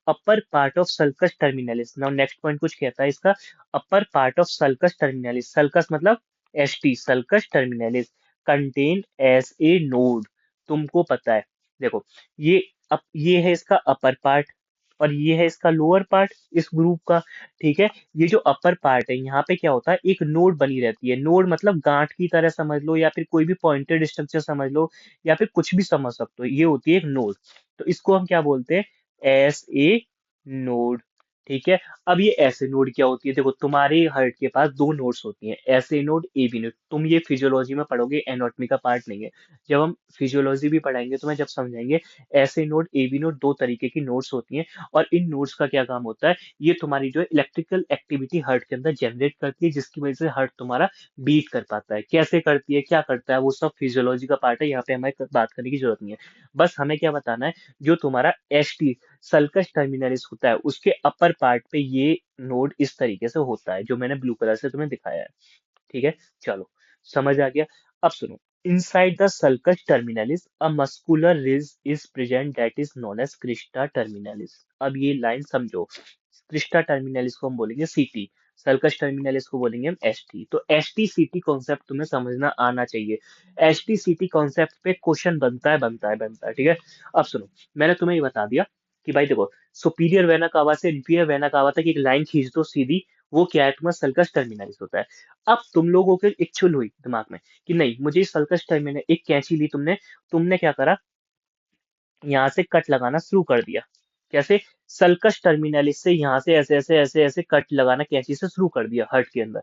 Upper part of sulcus terminalis, now next point कुछ कहता है इसका। Upper part of sulcus terminalis, sulcus मतलब ST, sulcus terminalis contain S A node. तुमको पता है, देखो, ये ये है इसका अपर पार्ट, और ये है इसका लोअर पार्ट इस ग्रुप का, ठीक है। ये जो अपर पार्ट है, यहाँ पे क्या होता है, एक नोड बनी रहती है। नोड मतलब गांठ की तरह समझ लो, या फिर कोई भी पॉइंटेड स्ट्रक्चर समझ लो, या फिर कुछ भी समझ सकते हो, ये होती है एक नोड। तो इसको हम क्या बोलते हैं? एस ए नोड, ठीक है। अब ये ऐसे नोड क्या होती है? देखो, तुम्हारे हार्ट के पास दो नोड्स होती हैं, ऐसे नोड, ए बी नोड। तुम ये फिजियोलॉजी में पढ़ोगे, एनाटॉमी का पार्ट नहीं है। जब हम फिजियोलॉजी भी पढ़ाएंगे तो मैं जब समझाएंगे, ऐसे नोड, ए बी नोड, दो तरीके की नोड्स होती हैं। और इन नोड्स का क्या काम होता है? ये तुम्हारी जो है इलेक्ट्रिकल एक्टिविटी हार्ट के अंदर जनरेट करती है, जिसकी वजह से हार्ट तुम्हारा बीट कर पाता है। कैसे करती है, क्या करता है, वो सब फिजियोलॉजी का पार्ट है, यहाँ पे हमें बात करने की जरूरत नहीं है। बस हमें क्या बताना है, जो तुम्हारा एस टी, सल्कस टर्मिनलिस होता है, उसके अपर पार्ट पे ये नोड इस तरीके से होता है, जो मैंने ब्लू कलर से तुम्हें दिखाया है, ठीक है। चलो, समझ आ गया। अब सुनो, inside the sulcus terminalis a muscular ridge is present that is known as crista terminalis। अब ये लाइन समझो, क्रिस्टा टर्मिनलिस को हम बोलेंगे सीटी, सर्कस टर्मिनलिस को बोलेंगे हम एसटी। तो एसटी सीटी कॉन्सेप्ट तुम्हें समझना आना चाहिए। एसटी सीटी कॉन्सेप्ट पे क्वेश्चन बनता है, बनता है, बनता है, ठीक है। अब सुनो, मैंने तुम्हें ये बता दिया कि भाई देखो, सुपीरियर वेना कावा से इंफीरियर वेना कावा तक एक लाइन खींच दो सीधी, वो क्या है, तुम्हारा सर्कस टर्मिनलिस होता है। अब तुम लोगों के एक चुल हुई दिमाग में कि नहीं, मुझे सर्कस टर्मिनल, एक कैंची ली तुमने, तुमने क्या करा, यहाँ से कट लगाना शुरू कर दिया। कैसे? सल्कस टर्मिनलिस से यहाँ से ऐसे ऐसे ऐसे ऐसे कट लगाना कैंची से शुरू कर दिया हार्ट के अंदर।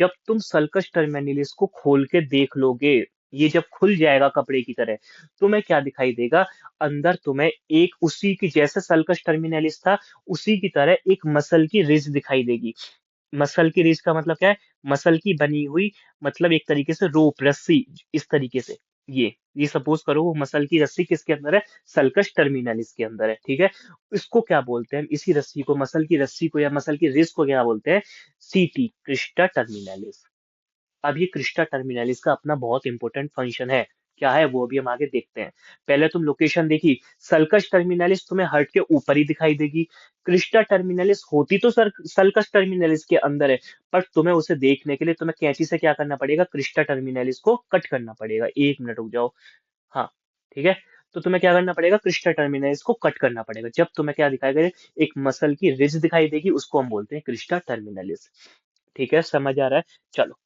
जब तुम सल्कस टर्मिनलिस को खोल के देख लोगे, ये जब खुल जाएगा कपड़े की तरह, तुम्हें क्या दिखाई देगा? अंदर तुम्हें एक उसी की, जैसे सल्कस टर्मिनलिस था, उसी की तरह एक मसल की रिज दिखाई देगी। मसल की रिज का मतलब क्या है? मसल की बनी हुई, मतलब एक तरीके से रोप, रस्सी, इस तरीके से। ये सपोज करो वो मसल की रस्सी किसके अंदर है? सल्कस टर्मिनलिस के अंदर है, ठीक है। इसको क्या बोलते हैं? इसी रस्सी को, मसल की रस्सी को या मसल की रिज को क्या बोलते हैं? सीटी, क्रिस्टा टर्मिनलिस। अब ये क्रिस्टा टर्मिनलिस का अपना बहुत इंपॉर्टेंट फंक्शन है। क्या है वो? अभी हम आगे देखते हैं। पहले तुम लोकेशन देखी, सल्कस टर्मिनलिस तुम्हें हार्ट के ऊपर ही दिखाई देगी। क्रिस्टा टर्मिनलिस होती तो सल्कस टर्मिनलिस के अंदर है, पर तुम्हें उसे देखने के लिए तुम्हें कैंची से क्या करना पड़ेगा? क्रिस्टा टर्मिनलिस को कट करना पड़ेगा। एक मिनट रुक जाओ। हाँ, ठीक है। तो तुम्हें क्या करना पड़ेगा? क्रिस्टा टर्मिनलिस को कट करना पड़ेगा। जब तुम्हें क्या दिखाएगा? एक मसल की रिज दिखाई देगी, उसको हम बोलते हैं क्रिस्टा टर्मिनलिस। ठीक है, समझ आ रहा है? चलो,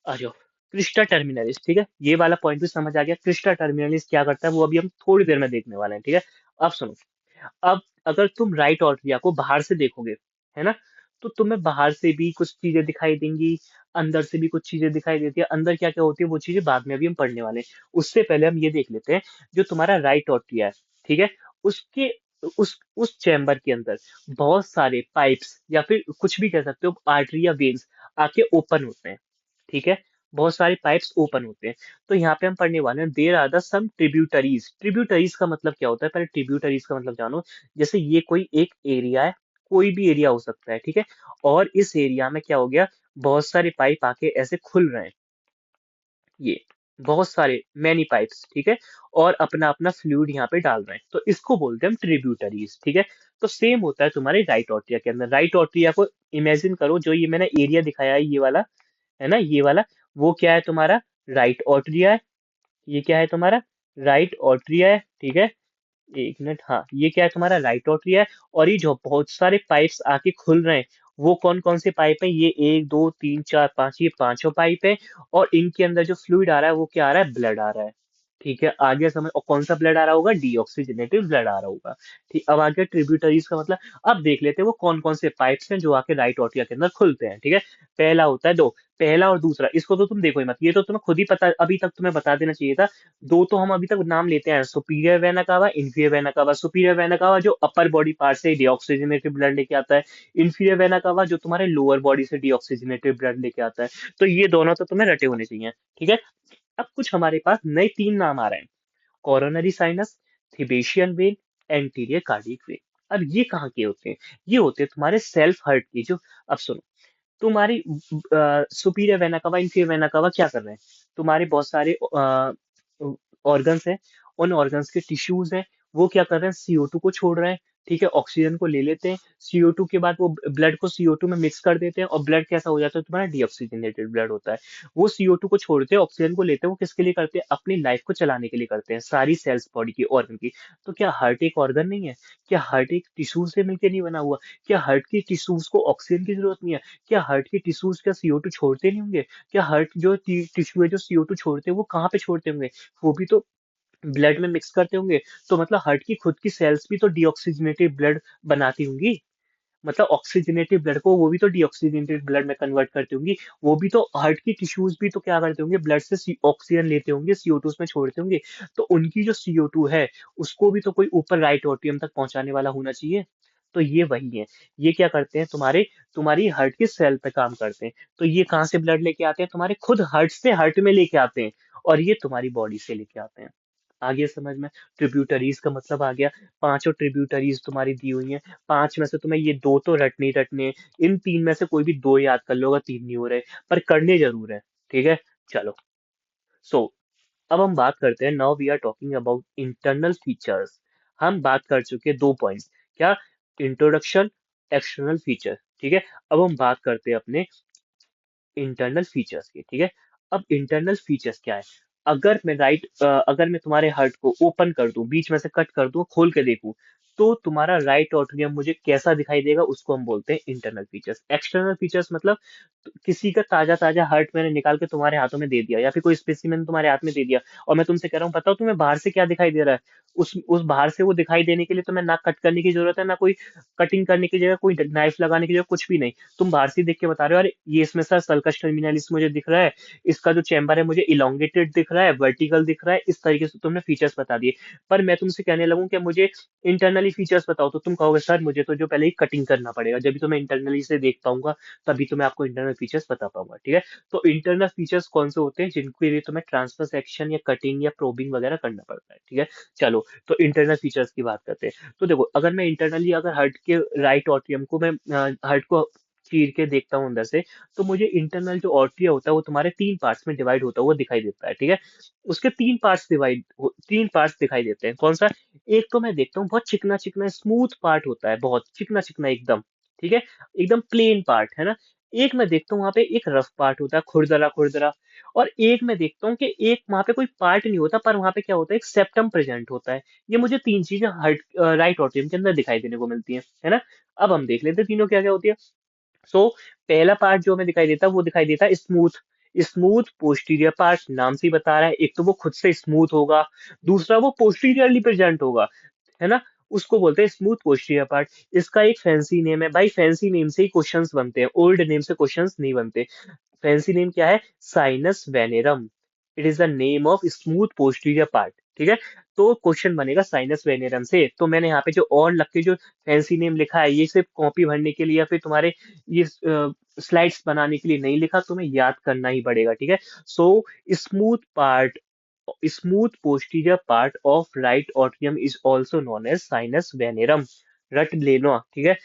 आ जाओ। क्रिस्टा टर्मिनलिस, ठीक है, ये वाला पॉइंट भी समझ आ गया। क्रिस्टा टर्मिनलिस क्या करता है वो अभी हम थोड़ी देर में देखने वाले हैं, ठीक है। अब सुनो, अब अगर तुम राइट ऑर्टरिया को बाहर से देखोगे, है ना, तो तुम्हें बाहर से भी कुछ चीजें दिखाई देंगी, अंदर से भी कुछ चीजें दिखाई देती है। अंदर क्या क्या होती है वो चीजें बाद में अभी हम पढ़ने वाले हैं। उससे पहले हम ये देख लेते हैं, जो तुम्हारा राइट ऑर्टरिया है, ठीक है, उसके उस चैम्बर के अंदर बहुत सारे पाइप्स, या फिर कुछ भी कह सकते हो, आर्टरी या वेन्स आके ओपन होते हैं, ठीक है। बहुत सारे पाइप्स ओपन होते हैं। तो यहाँ पे हम पढ़ने वाले हैं, there are the some tributaries. Tributaries का मतलब क्या होता है? पहले ट्रिब्यूटरीज का मतलब जानो। जैसे ये कोई एक एरिया है, कोई भी एरिया हो सकता है, ठीक है। और इस एरिया में क्या हो गया? बहुत सारे पाइप आके ऐसे खुल रहे हैं, ये बहुत सारे मैनी पाइप्स, ठीक है, और अपना अपना फ्लूइड यहाँ पे डाल रहे हैं, तो इसको बोलते हैं हम ट्रिब्यूटरीज, ठीक है। तो सेम होता है तुम्हारे राइट ऑर्टिया के अंदर। राइट ऑर्टिया को इमेजिन करो, जो ये मैंने एरिया दिखाया है, ये वाला, है ना, ये वाला, वो क्या है तुम्हारा? राइट ऑर्ट्रिया है। ये क्या है तुम्हारा? राइट ऑर्ट्रिया है, ठीक है। एक मिनट, हाँ, ये क्या है तुम्हारा? राइट ऑर्ट्रिया है। और ये जो बहुत सारे पाइप्स आके खुल रहे हैं, वो कौन कौन से पाइप है? ये एक दो तीन चार पांच, ये पांचों पाइप है। और इनके अंदर जो फ्लूइड आ रहा है वो क्या आ रहा है? ब्लड आ रहा है, ठीक है। आगे समझ, और कौन सा ब्लड आ रहा होगा? डीऑक्सीजनेटेड ब्लड आ रहा होगा, ठीक। अब आगे ट्रिब्यूटरीज का मतलब, अब देख लेते हैं वो कौन कौन से पाइप्स हैं जो आके राइट ऑर्टिया के अंदर खुलते हैं, ठीक है। पहला होता है, दो, पहला और दूसरा, इसको तो तुम देखो ही मत, ये तो तुम्हें खुद ही पता, अभी तक तुम्हें बता देना चाहिए था। दो तो हम अभी तक नाम लेते हैं, superior vena cava, inferior vena कावा। सुपीरियर वेना कावा जो अपर बॉडी पार्ट से डीऑक्सीजनेटेड ब्लड लेके आता है, इंफीरियर वेना कावा जो तुम्हारे लोअर बॉडी से डीऑक्सीजनेटेड ब्लड लेके आता है। तो ये दोनों तो तुम्हें रटे होने चाहिए, ठीक है। अब कुछ हमारे पास नए 3 नाम आ रहे हैं। Coronary sinus, Thebesian vein, anterior cardiac vein. अब ये कहाँ के होते हैं? ये होते हैं तुम्हारे सेल्फ हर्ट की जो, अब सुनो, तुम्हारी superior vena cava, inferior vena cava क्या कर रहे हैं? तुम्हारे बहुत सारे ऑर्गन्स हैं, उन ऑर्गन्स के टिश्यूज हैं, वो क्या कर रहे हैं? CO2 को छोड़ रहे हैं, ठीक है, ऑक्सीजन को ले लेते हैं, CO2 के बाद वो ब्लड को CO2 में मिक्स कर देते हैं, और ब्लड कैसा हो जाता है तुम्हारा? डीऑक्सीजनेटेड ब्लड होता है। वो CO2 को छोड़ते हैं, ऑक्सीजन को लेते हैं, वो किसके लिए करते हैं? अपनी लाइफ को चलाने के लिए करते हैं, सारी सेल्स बॉडी की, ऑर्गन की। तो क्या हार्ट एक ऑर्गन नहीं है? क्या हार्ट एक टिश्यू से मिलकर नहीं बना हुआ? क्या हार्ट की टिश्यूज को ऑक्सीजन की जरूरत नहीं है? क्या हार्ट के टिश्यूज क्या CO2 छोड़ते नहीं होंगे? क्या हार्ट जो टिश्यू है जो CO2 छोड़ते हैं, वो कहाँ पे छोड़ते होंगे? वो भी तो ब्लड में मिक्स करते होंगे। तो मतलब हार्ट की खुद की सेल्स भी तो डीऑक्सीजनेटेड ब्लड बनाती होंगी। मतलब ऑक्सीजनेटेड ब्लड को वो भी तो डीऑक्सीजनेटेड ब्लड में कन्वर्ट करती होंगी। वो भी तो हार्ट की टिश्यूज भी तो क्या करते होंगे? ब्लड से ऑक्सीजन लेते होंगे, CO2 उसमें छोड़ते होंगे। तो उनकी जो CO2 है, उसको भी तो कोई ऊपर राइट एट्रियम तक पहुंचाने वाला होना चाहिए। तो ये वही है। ये क्या करते हैं? तुम्हारी हार्ट की सेल पे काम करते हैं। तो ये कहाँ से ब्लड लेके आते हैं? तुम्हारे खुद हार्ट से हार्ट में लेके आते हैं, और ये तुम्हारी बॉडी से लेके आते हैं। आगे समझ में? ट्रिब्यूटरीज का मतलब आ गया। पांचों ट्रिब्यूटरीज तुम्हारी दी हुई हैं। पांच में से तुम्हें ये दो तो रटने ही रटने हैं। इन तीन में से कोई भी दो याद कर लो, अगर तीन नहीं हो रहे, पर करने जरूर है। ठीक है, चलो। सो अब हम बात करते हैं, now we are talking about internal features. हम बात कर चुके हैं 2 पॉइंट्स। क्या? Introduction, external feature. ठीक है। अब हम बात करते हैं अपने इंटरनल फीचर्स की। ठीक है। अब इंटरनल फीचर्स क्या है? अगर मैं तुम्हारे हार्ट को ओपन कर दूं, बीच में से कट कर दूं, खोल के देखूं, तो तुम्हारा राइट ऑट्रियम मुझे कैसा दिखाई देगा? उसको हम बोलते हैं इंटरनल फीचर्स। एक्सटर्नल फीचर्स मतलब किसी का ताजा ताजा हार्ट मैंने निकाल के तुम्हारे हाथों में दे दिया, या फिर कोई स्पेसिमेन तुम्हारे हाथ में दे दिया, और मैं तुमसे कह रहा हूँ बताओ तुम्हें बाहर से क्या दिखाई दे रहा है? उस बाहर से वो दिखाई देने के लिए तुम्हें ना कट करने की जरूरत है, ना कोई कटिंग करने की जगह, कोई नाइफ लगाने की जगह, कुछ भी नहीं। तुम बाहर से देख के बता रहे हो, अरे ये इसमें सर सल्कस टर्मिनलिस मुझे दिख रहा है, इसका जो चैम्बर है मुझे इलोंगेटेड दिख रहा है, वर्टिकल दिख रहा है, इस तरीके से तुमने फीचर्स बता दिए। पर मैं तुमसे कहने लगूं कि मुझे इंटरनली फीचर्स बताओ, तो तुम कहोगे सर मुझे तो जो पहले ही कटिंग करना पड़ेगा, जब भी तो मैं इंटरनली से देख पाऊंगा, तभी तो मैं आपको इंटरनल फीचर्स बता पाऊंगा। ठीक है। तो इंटरनल फीचर्स कौन से होते हैं? जिनके लिए तुम्हें ट्रांसफर सेक्शन या कटिंग या प्रोबिंग वगैरह करना पड़ता है। ठीक है। चलो, तो इंटरनल फीचर्स की बात करते हैं। तो देखो, अगर मैं इंटरनली अगर हार्ट के राइट ऑट्रियम को मैं हार्ट को चीर के देखता हूँ अंदर से, तो मुझे इंटरनल जो ऑट्रिया होता है वो तुम्हारे 3 पार्ट्स में डिवाइड होता हुआ दिखाई देता है। ठीक है। उसके 3 पार्ट्स दिखाई देते हैं। कौन सा? एक तो मैं देखता हूँ बहुत चिकना चिकना स्मूथ पार्ट होता है, बहुत चिकना चिकना एकदम। ठीक है। एकदम प्लेन पार्ट है ना। एक मैं देखता हूँ वहां पे एक रफ पार्ट होता है, खुरदरा खुरदरा। और एक मैं देखता हूँ कि एक वहां पे कोई पार्ट नहीं होता, पर वहां पे क्या होता है? एक सेप्टम प्रेजेंट होता है। ये मुझे तीन चीजें हार्ट राइट ऑट्रियम के अंदर दिखाई देने को मिलती है ना। अब हम देख लेते हैं तीनों क्या क्या होती है। सो पहला पार्ट जो हमें दिखाई देता है वो दिखाई देता है स्मूथ। स्मूथ पोस्टीरियर पार्ट, नाम से ही बता रहा है, एक तो वो खुद से स्मूथ होगा, दूसरा वो पोस्टीरियरली प्रेजेंट होगा, है ना। उसको बोलते हैं स्मूथ पोस्टीरियर पार्ट। इसका एक फैंसी नेम है भाई, फैंसी नेम से ही क्वेश्चंस बनते हैं, ओल्ड नेम से क्वेश्चंस नहीं बनते। फैंसी नेम क्या है? Sinus venarum. It is the name of smooth posterior part. ठीक है। तो क्वेश्चन बनेगा साइनस वेनेरम से। तो मैंने यहाँ पे जो और लग के जो फैंसी नेम लिखा है, ये सिर्फ कॉपी भरने के लिए या फिर तुम्हारे ये स्लाइड्स बनाने के लिए नहीं लिखा, तुम्हें याद करना ही पड़ेगा। ठीक है। So smooth part, smooth posterior part of right atrium is also known as sinus venerum। रट लेना। ठीक है।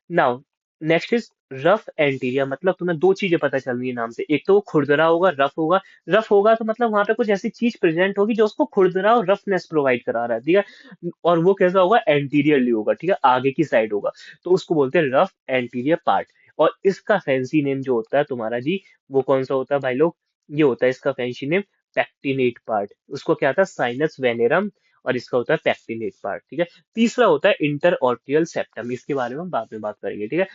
Now next is rough anterior. मतलब तुम्हें दो चीजें पता चल रही है नाम से, एक तो वो खुरदरा होगा, रफ होगा। रफ होगा तो मतलब वहां पे कुछ ऐसी चीज प्रेजेंट होगी जो उसको खुरदरा और रफनेस प्रोवाइड करा रहा है। ठीक है। और वो कैसा होगा? एंटीरियरली होगा। ठीक है, आगे की साइड होगा। तो उसको बोलते हैं रफ एंटीरियर पार्ट। और इसका फैंसी नेम जो होता है तुम्हारा जी, वो कौन सा होता है भाई लोग? ये होता है इसका फैंसी नेम पैक्टिनेट पार्ट। उसको क्या था? साइनस वेनेरम। और इसका होता है पैक्टिनेट पार्ट। ठीक है। तीसरा होता है इंटर ऑर्टियल सेप्टम। इसके बारे में हम बाद में बात करेंगे। ठीक है।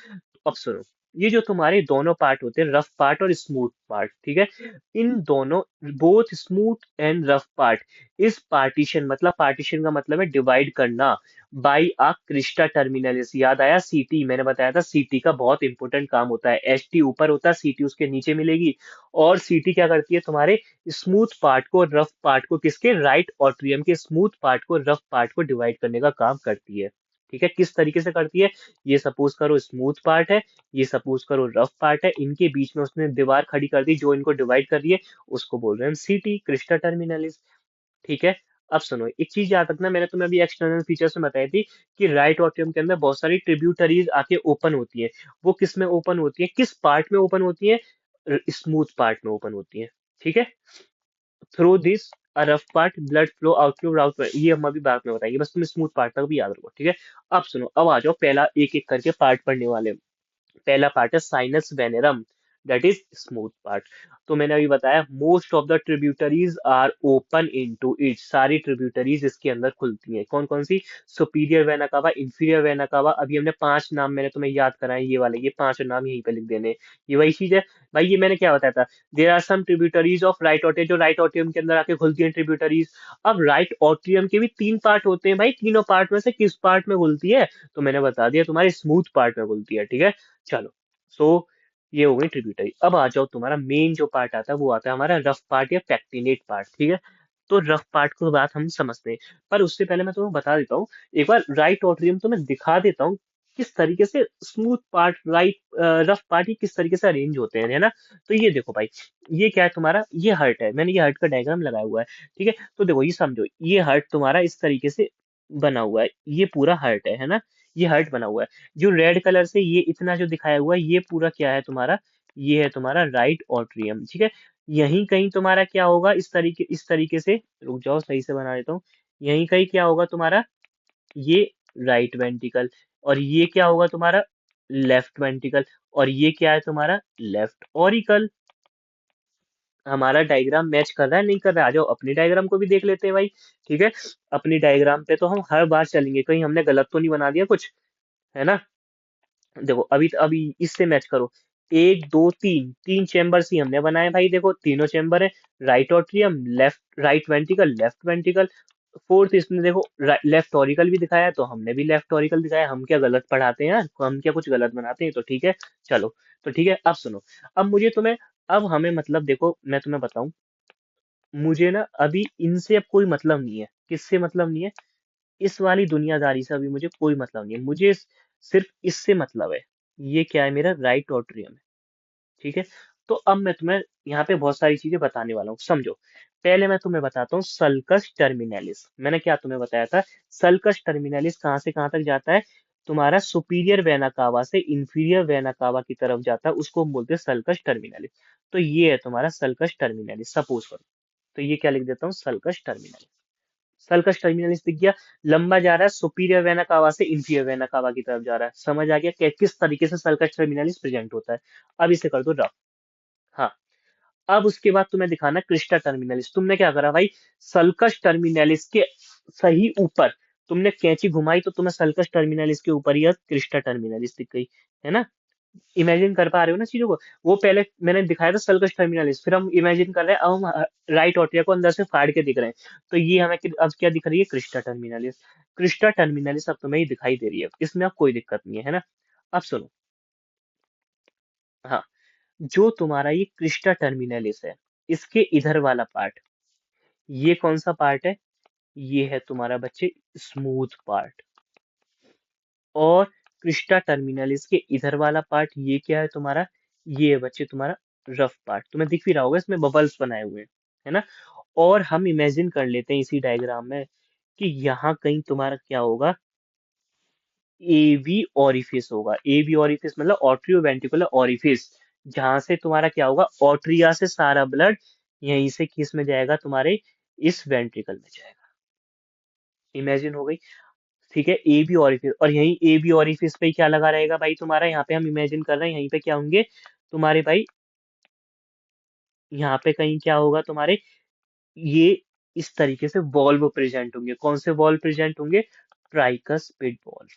अब सुनो, ये जो तुम्हारे दोनों पार्ट होते हैं, रफ पार्ट और स्मूथ पार्ट, ठीक है, इन दोनों, both smooth and rough part, इस पार्टीशन, मतलब पार्टीशन का मतलब है डिवाइड करना, बाई आ क्रिस्टा टर्मिनलिस। याद आया सीटी? मैंने बताया था सीटी का बहुत इंपॉर्टेंट काम होता है। एसटी ऊपर होता है, सीटी उसके नीचे मिलेगी। और सीटी क्या करती है? तुम्हारे स्मूथ पार्ट को, रफ पार्ट को, किसके? राइट ऑट्रियम के स्मूथ पार्ट को, रफ पार्ट को डिवाइड करने का काम करती है। ठीक है, किस तरीके से करती है, ये सपोज करो स्मूथ पार्ट है, ये सपोज करो रफ पार्ट है, इनके बीच में उसने दीवार खड़ी कर दी जो इनको डिवाइड कर रही है, उसको बोल रहे हैं हम सीटी, क्रिस्टा टर्मिनलिस। ठीक है। अब सुनो, एक चीज याद रखना, मैंने तुम्हें अभी एक्सटर्नल फीचर्स में बताई थी कि राइट ऑट्रियम के अंदर बहुत सारी ट्रिब्यूटरीज आके ओपन होती है। वो किस में ओपन होती है, किस पार्ट में ओपन होती है, स्मूथ पार्ट में ओपन होती है। ठीक है। Through this a rough part blood flow outflow route, ये हम अभी बाद में बताएंगे, बस तुम स्मूथ पार्ट तक भी याद रखो। ठीक है। अब सुनो, अब आ जाओ पहला एक एक करके पार्ट पढ़ने वाले हैं। पहला पार्ट है sinus venarum, that is smooth part. तो मैंने अभी बताया most of the tributaries are open into it, सारी ट्रिब्यूटरीज इसके अंदर खुलती हैं। कौन कौन सी, superior vena cava, inferior vena cava, अभी हमने 5 नाम मैंने तुम्हें याद कराए, ये वाले, ये 5 नाम यहीं पे लिख देने। ये वही चीज है भाई, ये मैंने क्या बताया था, there are some tributaries of right atrium, जो राइट ऑट्रियम के अंदर आके खुलती हैं ट्रिब्यूटरीज। अब राइट ऑट्रियम के भी 3 पार्ट होते हैं भाई, तीनों पार्ट में से किस पार्ट में खुलती है, तो मैंने बता दिया तुम्हारे स्मूथ पार्ट में खुलती है। ठीक है। चलो, सो ये हो गई ट्रिब्यूटरी। अब आ जाओ, तुम्हारा मेन जो पार्ट आता है वो आता है हमारा रफ पार्ट या पैक्टिनेट पार्ट। ठीक है। तो रफ पार्ट को बात हम समझते हैं, पर उससे पहले मैं तुम्हें बता देता हूँ, एक बार राइट ऑट्रियम तो मैं दिखा देता हूँ किस तरीके से smooth part, right rough part ये किस तरीके से अरेंज होते हैं, है ना। तो ये देखो भाई, ये क्या है तुम्हारा, ये हर्ट है, मैंने ये हर्ट का डायग्राम लगाया हुआ है। ठीक है। तो देखो, ये समझो, ये हर्ट तुम्हारा इस तरीके से बना हुआ है, ये पूरा हर्ट है ना, ये हर्ट बना हुआ है। जो रेड कलर से ये इतना जो दिखाया हुआ है, ये पूरा क्या है तुम्हारा, ये है तुम्हारा राइट ऑट्रियम। ठीक है। यहीं कहीं तुम्हारा क्या होगा, इस तरीके से, रुक जाओ सही से बना देता हूँ, यहीं कहीं क्या होगा तुम्हारा, ये राइट वेंट्रिकल, और ये क्या होगा तुम्हारा, लेफ्ट वेंट्रिकल, और ये क्या है तुम्हारा, लेफ्ट ऑरिकल। हमारा डायग्राम मैच कर रहा है नहीं कर रहा है, आ जाओ अपनी डायग्राम को भी देख लेते हैं भाई। ठीक है। अपनी डायग्राम पे तो हम हर बार चलेंगे, कहीं हमने गलत तो नहीं बना दिया कुछ, है ना। देखो, अभी इससे मैच करो, एक दो तीन, तीन चेम्बर्स ही हमने बनाए भाई, देखो तीनों चेम्बर है, right atrium, left, right ventricle, left ventricle. Fourth इसमें देखो लेफ्ट ऑरिकल भी दिखाया है, तो हमने भी लेफ्ट ऑरिकल दिखाया, हम क्या गलत पढ़ाते हैं यार, हम क्या कुछ गलत बनाते हैं, तो ठीक है। चलो, तो ठीक है, अब सुनो, अब मुझे तुम्हें, अब हमें मतलब देखो, मैं तुम्हें बताऊं, मुझे ना अभी इनसे अब कोई मतलब नहीं है, किससे मतलब नहीं है, इस वाली दुनियादारी से अभी मुझे कोई मतलब नहीं है, मुझे सिर्फ इससे मतलब है, ये क्या है, मेरा राइट ऑट्रियम है। ठीक है। तो अब मैं तुम्हें यहाँ पे बहुत सारी चीजें बताने वाला हूँ, समझो। पहले मैं तुम्हें बताता हूँ सल्कस टर्मिनलिस, मैंने क्या तुम्हें बताया था, सल्कस टर्मिनलिस कहाँ से कहाँ तक जाता है, तुम्हारा सुपीरियर वेना कावा से इंफीरियर वेना कावा की तरफ जाता है, उसको हम बोलते हैं सल्कस टर्मिनलिस। तो ये है तुम्हारा सल्कस टर्मिनलिस, सपोज करो, तो ये क्या लिख देता हूँ, सल्कस टर्मिनलिस। सल्कस टर्मिनलिस दिख गया, लंबा जा रहा है सुपीरियर वेना कावा से इंफीरियर वेना कावा की तरफ जा रहा है, समझ आ गया किस तरीके से सल्कस टर्मिनलिस प्रेजेंट होता है। अब इसे कर दो रफ। हाँ। अब उसके बाद तुम्हें दिखाना क्रिस्टा टर्मिनलिस, तुमने क्या करा भाई, सल्कस टर्मिनलिस के सही ऊपर तुमने कैंची घुमाई, तो तुम्हें सल्कस टर्मिनलिस के ऊपर ही क्रिस्टा टर्मिनलिस दिख गई, है ना। इमेजिन कर पा रहे हो ना चीजों को, वो पहले मैंने दिखाया था सल्कस टर्मिनलिस, फिर हम इमेजिन कर रहे हैं, अब हम राइट ऑटिया को अंदर से फाड़ के दिख रहे हैं, तो ये हमें अब क्या दिख रही है, क्रिस्टा टर्मिनलिस। क्रिस्टा टर्मिनलिस अब तुम्हें ही दिखाई दे रही है, इसमें अब कोई दिक्कत नहीं है ना। अब सुनो, हाँ, जो तुम्हारा ये क्रिस्टा टर्मिनलिस है, इसके इधर वाला पार्ट, ये कौन सा पार्ट है, ये है तुम्हारा बच्चे स्मूथ पार्ट। और क्रिस्टा टर्मिनलिस के इधर वाला पार्ट, ये क्या है तुम्हारा, ये है बच्चे तुम्हारा रफ पार्ट, तुम्हें दिख भी रहा होगा, इसमें बबल्स बनाए हुए हैं, है ना। और हम इमेजिन कर लेते हैं इसी डायग्राम में कि यहाँ कहीं तुम्हारा क्या होगा, एवी ऑरिफिस होगा, एवी ऑरिफिस मतलब ऑट्रियो वेंट्रिकुलर ऑरिफिस, जहां से तुम्हारा क्या होगा, ऑट्रिया से सारा ब्लड यहीं से किस में जाएगा, तुम्हारे इस वेंट्रिकल में जाएगा। इमेजिन हो गई। ठीक है, ए बी ऑरिफिस, और यही ए बी ऑरिफिस पे ही क्या लगा रहेगा भाई तुम्हारा, यहाँ पे हम इमेजिन कर रहे हैं, यहीं पे क्या होंगे तुम्हारे भाई, यहाँ पे कहीं क्या होगा तुम्हारे, ये इस तरीके से वॉल्व प्रेजेंट होंगे, कौन से वॉल्व प्रेजेंट होंगे, ट्राइकस्पिड वॉल्व,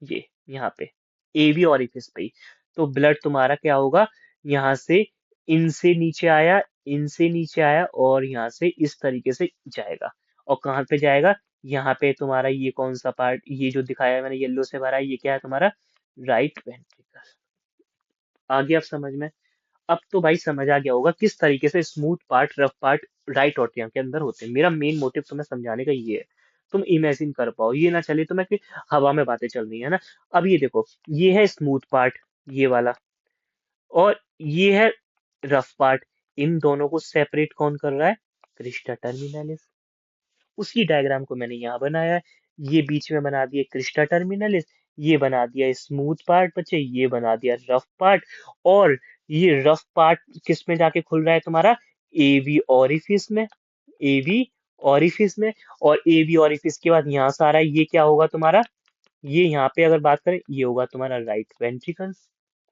ये यहाँ पे ए बी ऑरिफिस पे ही। तो ब्लड तुम्हारा क्या होगा, यहाँ से इनसे नीचे आया, इनसे नीचे आया, और यहाँ से इस तरीके से जाएगा, और कहाँ पे जाएगा, यहाँ पे तुम्हारा ये कौन सा पार्ट, ये जो दिखाया है मैंने येलो से भरा है, ये क्या है तुम्हारा, राइट वेंट्रिकल। आ गया अब समझ में। अब तो भाई समझ आ गया होगा किस तरीके से smooth part, rough part right atrium के अंदर होते हैं, मेरा मेन मोटिव तुम्हें समझाने का ये है। तुम इमेजिन कर पाओ, ये ना चले तुम्हें कि हवा में बातें चल रही है ना। अब ये देखो, ये है स्मूथ पार्ट, ये वाला, और ये है रफ पार्ट। इन दोनों को सेपरेट कौन कर रहा है? Crysta terminalis. उसी डायग्राम को मैंने यहाँ बनाया है। ये बीच में बना दिया क्रिस्टा टर्मिनलिस, ये बना दिया स्मूथ पार्ट बच्चे, ये बना दिया रफ पार्ट। और ये रफ पार्ट किस में जाके खुल रहा है तुम्हारा? एवी ऑरिफिस में, एवी ऑरिफिस में। और एवी ऑरिफिस के बाद यहाँ से आ रहा है, ये क्या होगा तुम्हारा? ये यहाँ पे अगर बात करें, ये होगा तुम्हारा राइट वेंट्रिकल।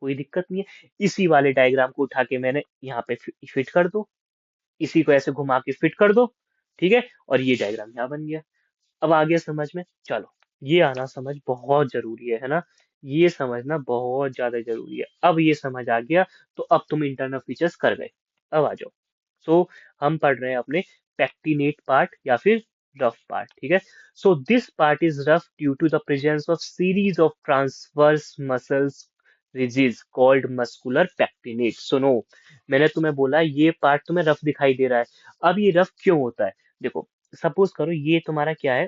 कोई दिक्कत नहीं है। इसी वाले डायग्राम को उठा के मैंने यहाँ पे फिट कर दो, इसी को ऐसे घुमा के फिट कर दो, ठीक है, और ये डायग्राम यहाँ बन गया। अब आ गया समझ में? चलो, ये आना समझ बहुत जरूरी है ना, ये समझना बहुत ज्यादा जरूरी है। अब ये समझ आ गया, तो अब तुम इंटरनल फीचर्स कर गए। अब आ जाओ। सो हम पढ़ रहे हैं अपने पेक्टिनेट पार्ट या फिर रफ पार्ट, ठीक है। So this part is rough due to the presence of series of transverse muscles ridges called muscular pectinate. सुनो, मैंने तुम्हें बोला ये पार्ट तुम्हें रफ दिखाई दे रहा है। अब ये रफ क्यों होता है? देखो, सपोज करो ये तुम्हारा क्या है?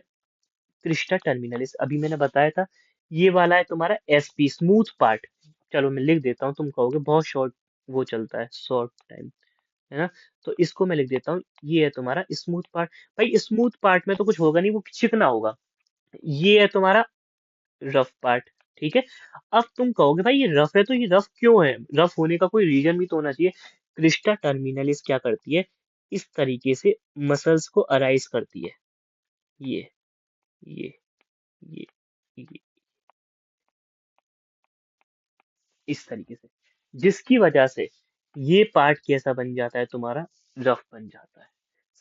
क्रिस्टा टर्मिनलिस, अभी मैंने बताया था। ये वाला है तुम्हारा एसपी, स्मूथ पार्ट। चलो मैं लिख देता हूँ, तुम कहोगे बहुत शॉर्ट वो चलता है, शॉर्ट टाइम, है ना। तो इसको मैं लिख देता हूँ, ये है तुम्हारा स्मूथ पार्ट। भाई स्मूथ पार्ट में तो कुछ होगा नहीं, वो चिकना होगा। ये है तुम्हारा रफ पार्ट, ठीक है। अब तुम कहोगे भाई ये रफ है, तो ये रफ क्यों है? रफ होने का कोई रीजन भी तो होना चाहिए। क्रिस्टा टर्मिनलिस क्या करती है? इस तरीके से मसल्स को अराइज करती है। ये ये ये ये इस तरीके से, जिसकी वजह से ये पार्ट कैसा बन जाता है तुम्हारा? रफ बन जाता है।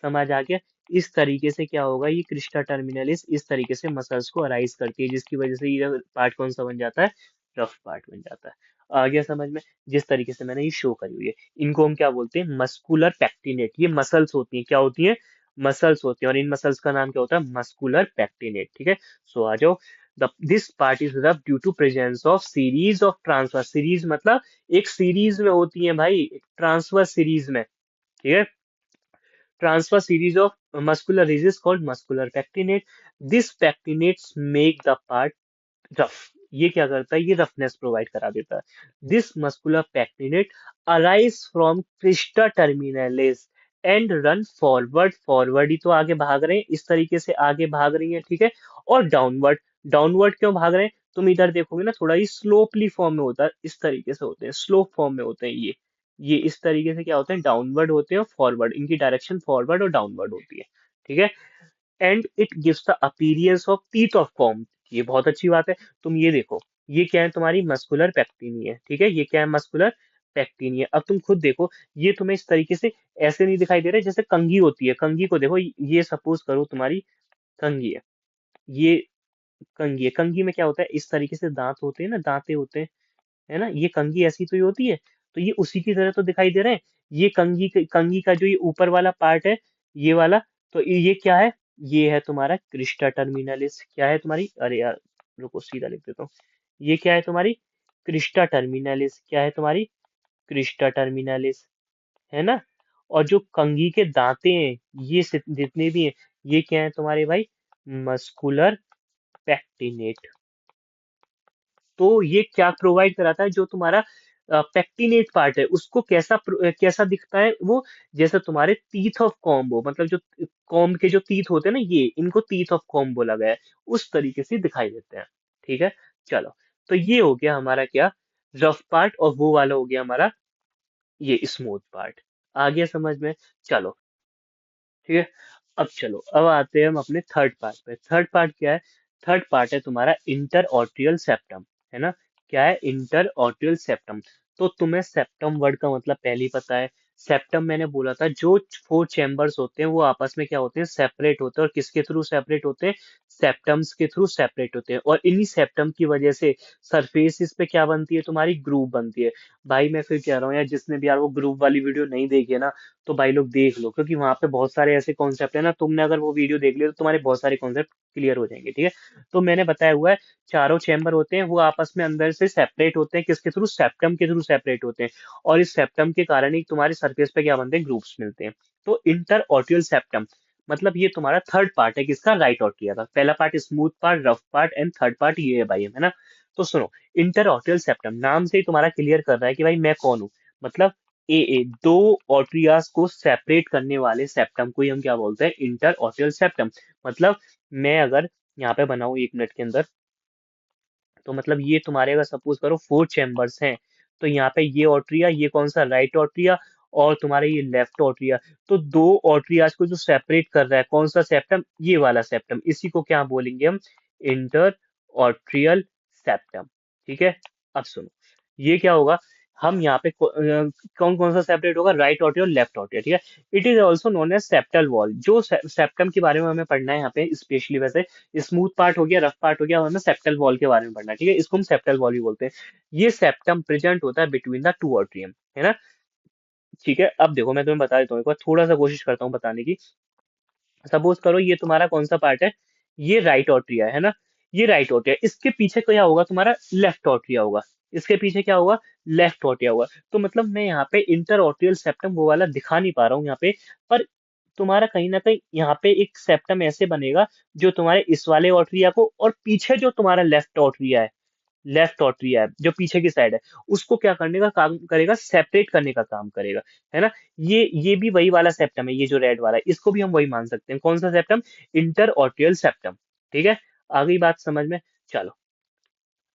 समझ आ गया? इस तरीके से क्या होगा, ये क्रिस्टा टर्मिनलिस इस तरीके से मसल्स को अराइज करती है, जिसकी वजह से ये पार्ट कौन सा बन जाता है? रफ पार्ट बन जाता है। आ गया समझ में? जिस तरीके से मैंने ये शो करी हुई है, इनको हम क्या बोलते हैं? Muscular pectinate. ये मसल्स होती हैं, क्या होती हैं? मसल्स होती हैं, और इन मसल्स का नाम क्या होता है? मस्कुलर पेक्टिनेट, ठीक है। सो आ जाओ। This part is rough due to presence of series of transfer. Series मतलब एक सीरीज में होती है भाई, ट्रांसफर सीरीज में, ठीक है। Transfer series of muscular regions called muscular pectinate. This pectinates make the part rough. ये क्या करता है? ये रफनेस प्रोवाइड करा देता है। This muscular pectinate arise from crista terminalis and run forward. Forward ही तो आगे भाग रहे हैं, इस तरीके से आगे भाग रही है, ठीक है। और डाउनवर्ड, डाउनवर्ड क्यों भाग रहे हैं? तुम इधर देखोगे ना, थोड़ा ही स्लोपली फॉर्म में होता है, इस तरीके से होते हैं, स्लोप फॉर्म में होते हैं ये इस तरीके से क्या होते हैं? डाउनवर्ड होते हैं और फॉरवर्ड, इनकी डायरेक्शन फॉरवर्ड और डाउनवर्ड होती है, ठीक है। And it gives the appearance of teeth of comb. ये बहुत अच्छी बात है। तुम ये देखो, ये क्या है? तुम्हारी मस्कुलर पेक्टिनी है, ठीक है। ये क्या है? मस्कुलर पेक्टिनी है। अब तुम खुद देखो, ये तुम्हें इस तरीके से ऐसे नहीं दिखाई दे रहे जैसे कंघी होती है। कंघी को देखो, ये सपोज करो तुम्हारी कंघी है, ये कंघी है। कंघी में क्या होता है? इस तरीके से दांत होते हैं ना, दांते होते हैं, है ना। ये कंघी ऐसी तो ही होती है, तो ये उसी की तरह तो दिखाई दे रहे हैं। ये कंघी का जो ये ऊपर वाला पार्ट है, ये वाला, तो ये क्या है? ये है तुम्हारा क्रिस्टा टर्मिनलिस। क्या है तुम्हारी? अरे यार, रुको सीधा लिख देता हूँ। ये क्या है तुम्हारी? Crysta terminalis. क्या है तुम्हारी? क्रिस्टा टर्मिनलिस, है ना। और जो कंघी के दांते हैं, ये जितने भी हैं, ये क्या है तुम्हारे भाई? Muscular pectinate. तो ये क्या प्रोवाइड कराता है? जो तुम्हारा पेक्टिनेट पार्ट है, उसको कैसा दिखता है वो? जैसे तुम्हारे टीथ ऑफ कॉम्बो, मतलब जो कॉम्ब के जो टीथ होते हैं ना, ये इनको टीथ ऑफ कॉम्ब बोला गया है, उस तरीके से दिखाई देते हैं, ठीक है। चलो, तो ये हो गया हमारा क्या? Rough part. और वो वाला हो गया हमारा ये स्मूथ पार्ट। आ गया समझ में? चलो, ठीक है। अब चलो, अब आते हैं हम अपने थर्ड पार्ट पे। थर्ड पार्ट क्या है? थर्ड पार्ट है तुम्हारा इंटर ऑर्टियल सेप्टम, है ना। क्या है? Inter atrial septum. तो तुम्हें सेप्टम वर्ड का मतलब पहले ही पता है। सेप्टम मैंने बोला था, जो 4 चैम्बर्स होते हैं वो आपस में क्या होते हैं? सेपरेट होते हैं। और किसके थ्रू सेपरेट होते हैं? सेप्टम्स के थ्रू सेपरेट होते हैं। और इन्हीं सेप्टम की वजह से सरफेसिस पे क्या बनती है? तुम्हारी ग्रूव बनती है। भाई मैं फिर कह रहा हूँ यार, जिसने भी यार वो ग्रूव वाली वीडियो नहीं देखी है ना, तो भाई लोग देख लो, क्योंकि वहां पे बहुत सारे ऐसे कॉन्सेप्ट है ना, तुमने अगर वो वीडियो देख लिया तो तुम्हारे बहुत सारे कॉन्सेप्ट क्लियर हो जाएंगे, ठीक है। तो मैंने बताया हुआ है, चारों चैम्बर होते हैं, वो आपस में अंदर से सेपरेट होते हैं। किसके थ्रू? सेप्टम के थ्रू सेपरेट होते हैं। और इस सेप्टम के कारण ही तुम्हारे सरफेस पे क्या बनते हैं? ग्रुप्स मिलते हैं। तो इंटर ऑर्टियल सेप्टम मतलब ये तुम्हारा थर्ड पार्ट है किसका, राइट ऑट्रिया का। पहला part smooth part, rough part and third part ये है भाई, है ना। तो सुनो, इंटरऑर्टियल सेप्टम नाम से ही तुम्हारा क्लियर कर रहा है कि भाई मैं कौन हूँ। मतलब ए दो ऑट्रियास को सेपरेट करने वाले सेप्टम को ही हम क्या बोलते हैं, इंटरऑर्टियल सेप्टम। मतलब मैं अगर यहाँ पे बनाऊं 1 मिनट के अंदर, तो मतलब ये तुम्हारे अगर सपोज करो 4 चैम्बर्स हैं, तो यहाँ पे ये ऑट्रिया, ये कौन सा, राइट ऑट्रिया, और तुम्हारे ये लेफ्ट ऑट्रिया। तो दो ऑट्रियाज को जो सेपरेट कर रहा है कौन सा सेप्टम, ये वाला सेप्टम, इसी को क्या बोलेंगे हम, इंटर ऑट्रियल सेप्टम। ठीक है। अब सुनो, ये क्या होगा, हम यहाँ पे कौन कौन सा सेपरेट होगा, राइट ऑट्रिया और लेफ्ट ऑट्रिया। ठीक है। It is also known as septal wall. जो सेप्टम के बारे में हमें पढ़ना है यहाँ पे स्पेशली, वैसे स्मूथ पार्ट हो गया, रफ पार्ट हो गया, हमें सेप्टल वॉल के बारे में पढ़ना है। ठीक है, इसको हम सेप्टल वॉल भी बोलते हैं। ये सेप्टम प्रेजेंट होता है बिटवीन द टू ऑट्रियम, है ना। ठीक है, अब देखो मैं तुम्हें बता देता हूँ, एक बार थोड़ा सा कोशिश करता हूँ बताने की। सपोज करो ये तुम्हारा कौन सा पार्ट है, ये राइट ऑट्रिया है ना, ये राइट ऑट्रिया, इसके पीछे क्या होगा तुम्हारा, लेफ्ट ऑट्रिया होगा। इसके पीछे क्या होगा, लेफ्ट ऑट्रिया होगा। तो मतलब मैं यहाँ पे इंटर ऑट्रियल सेप्टम वो वाला दिखा नहीं पा रहा हूँ यहाँ पे, पर तुम्हारा कहीं ना कहीं यहाँ पे एक सेप्टम ऐसे बनेगा जो तुम्हारे इस वाले ऑट्रिया को, और पीछे जो तुम्हारा लेफ्ट ऑट्रिया है, लेफ्ट ऑट्रिया है जो पीछे की साइड है, उसको क्या करने का काम करेगा, सेपरेट करने का काम करेगा, है ना। ये भी वही वाला सेप्टम है, ये जो रेड वाला है, इसको भी हम वही मान सकते हैं। कौन सा सेप्टम, इंटर ऑट्रियल सेप्टम। ठीक है, आ गई बात समझ में। चलो,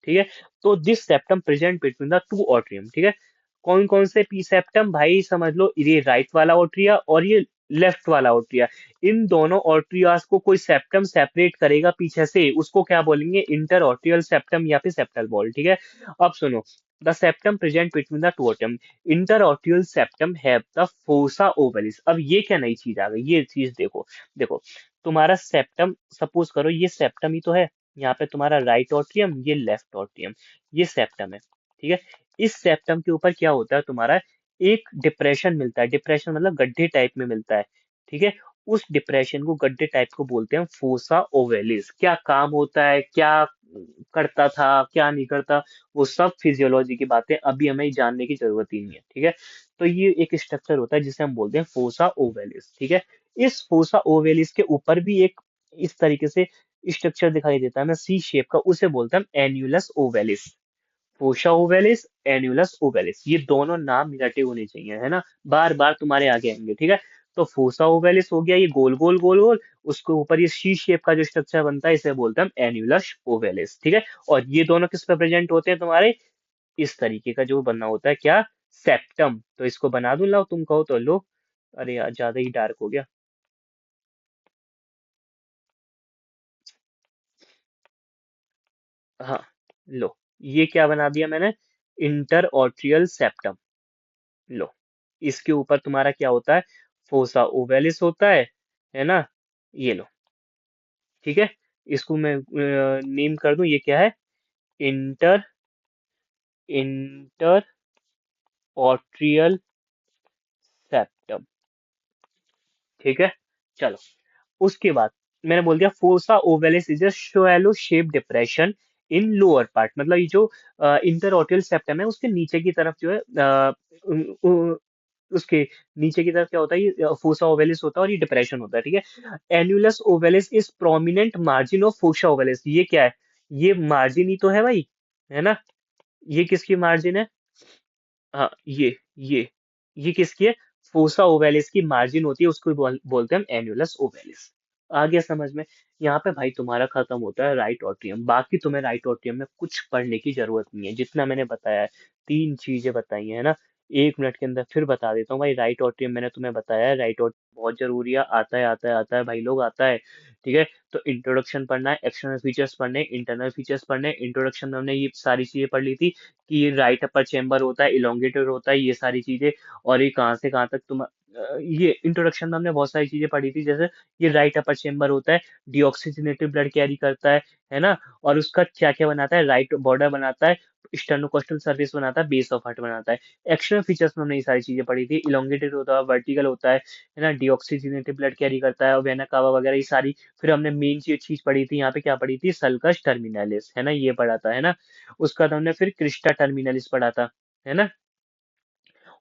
ठीक है। तो this septum present between the two atrium. ठीक है, कौन कौन से पी सेप्टम भाई, समझ लो, ये राइट वाला ऑट्रिया और ये लेफ्ट वाला ऑट्रिया। इन दोनों ऑट्रियास को कोई सेप्टम सेपरेट करेगा पीछे से, उसको क्या बोलेंगे, इंटर ऑट्रियल सेप्टम या फिर सेप्टल बॉल। ठीक है। अब सुनो, the septum present between the two atrium, inter atrial septum have the fossa ovalis. अब ये क्या नई चीज आ गई, ये चीज देखो। देखो, तुम्हारा सेप्टम, सपोज करो ये सेप्टम ही तो है, यहाँ पे तुम्हारा राइट ऑट्रियम, ये लेफ्ट ऑट्रियम, ये सेप्टम है। ठीक है। इस सेप्टम के ऊपर क्या होता है तुम्हारा, एक डिप्रेशन मिलता है, डिप्रेशन मतलब गड्ढे टाइप में मिलता है। ठीक है। उस डिप्रेशन को, गड्ढे टाइप को बोलते हैं फोसा ओवेलिस। क्या काम होता है, क्या करता था, क्या नहीं करता, वो सब फिजियोलॉजी की बातें अभी हमें जानने की जरूरत ही नहीं है। ठीक है। तो ये एक स्ट्रक्चर होता है जिसे हम बोलते हैं फोसा ओवेलिस। ठीक है। इस फोसा ओवेलिस के ऊपर भी एक इस तरीके से स्ट्रक्चर दिखाई देता है ना, सी शेप का, उसे बोलते हैं एन्यूलस ओवेलिस। फोशा ओवेलिस, एन्युलस ओवेलिस, ये दोनों नाम रटे होने चाहिए, है ना, बार बार तुम्हारे आगे आएंगे। ठीक है। तो फोसा ओवेलिस हो गया ये गोल गोल गोल गोल, उसके ऊपर ये सी शेप का जो स्ट्रक्चर बनता है इसे बोलते हैं एन्युलस ओवेलिस। ठीक है। और ये दोनों किस पे प्रेजेंट होते हैं तुम्हारे, इस तरीके का जो बना होता है क्या, सेप्टम। तो इसको बना दूं, लाओ तुम कहो तो लो। अरे यार ज्यादा ही डार्क हो गया। हाँ, लो, ये क्या बना दिया मैंने, इंटर ऑट्रियल सेप्टम। लो, इसके ऊपर तुम्हारा क्या होता है, फोसा ओवेलिस होता है ना। ये लो, ठीक है। इसको मैं नेम कर दूं, ये क्या है, इंटर इंटर ऑट्रियल सेप्टम। ठीक है। चलो, उसके बाद मैंने बोल दिया fossa ovalis is a shallow shape depression in lower part. मतलब ये जो इंटरऑटियल सेप्टम है उसके नीचे की तरफ जो है, उसके नीचे की तरफ क्या होता है, ये फोसा ओवेलिस होता है और ये डिप्रेशन होता है। ठीक है। Annulus ovalis is prominent margin of fossa ovalis. ये क्या है, ये मार्जिन ही तो है भाई, है ना। ये किसकी मार्जिन है, हाँ ये ये किसकी है, फोसा ओवेलिस की मार्जिन होती है, उसको बोलते हैं हम एन्युलस ओवेलिस। आ गया समझ में। यहाँ पे भाई तुम्हारा खत्म होता है राइट ऑट्रियम। बाकी तुम्हें राइट ऑट्रियम में कुछ पढ़ने की जरूरत नहीं है, जितना मैंने बताया है, 3 चीजें बताई है ना। 1 मिनट के अंदर फिर बता देता हूँ भाई, राइट ऑट्रियम मैंने तुम्हें बताया है, राइट ऑट्रियम बहुत जरूरी है, आता है आता है आता है भाई लोग, आता है। ठीक है। तो इंट्रोडक्शन पढ़ना है, एक्सटर्नल फीचर्स पढ़ने, इंटरनल फीचर्स पढ़ने। इंट्रोडक्शन में हमने ये सारी चीजें पढ़ ली थी कि ये राइट अपर चेम्बर होता है, इलोंगेटेड होता है, ये सारी चीजें। और ये कहाँ से कहाँ तक ये इंट्रोडक्शन में हमने बहुत सारी चीजें पढ़ी थी, जैसे ये राइट अपर चेम्बर होता है, डीऑक्सीजनेटेड ब्लड कैरी करता है ना। और उसका क्या क्या बनाता है, राइट बॉर्डर बनाता है, स्टर्नोकोस्टल सर्फेस बनाता है, बेस ऑफ हार्ट बनाता है। एक्सटर्नल फीचर्स में हमने ये सारी चीजें पढ़ी थी, इलोंगेटेड होता है, वर्टिकल होता है ना, डीऑक्सीजनेटेड ब्लड कैरी करता है, और वेना कावा वगैरह ये सारी। फिर हमने मेन चीज पढ़ी थी यहाँ पे, क्या पढ़ी थी, सल्कस टर्मिनलिस, है ना, ये पढ़ा था, है ना। उसका तो हमने फिर क्रिस्टा टर्मिनलिस पढ़ा था, है ना।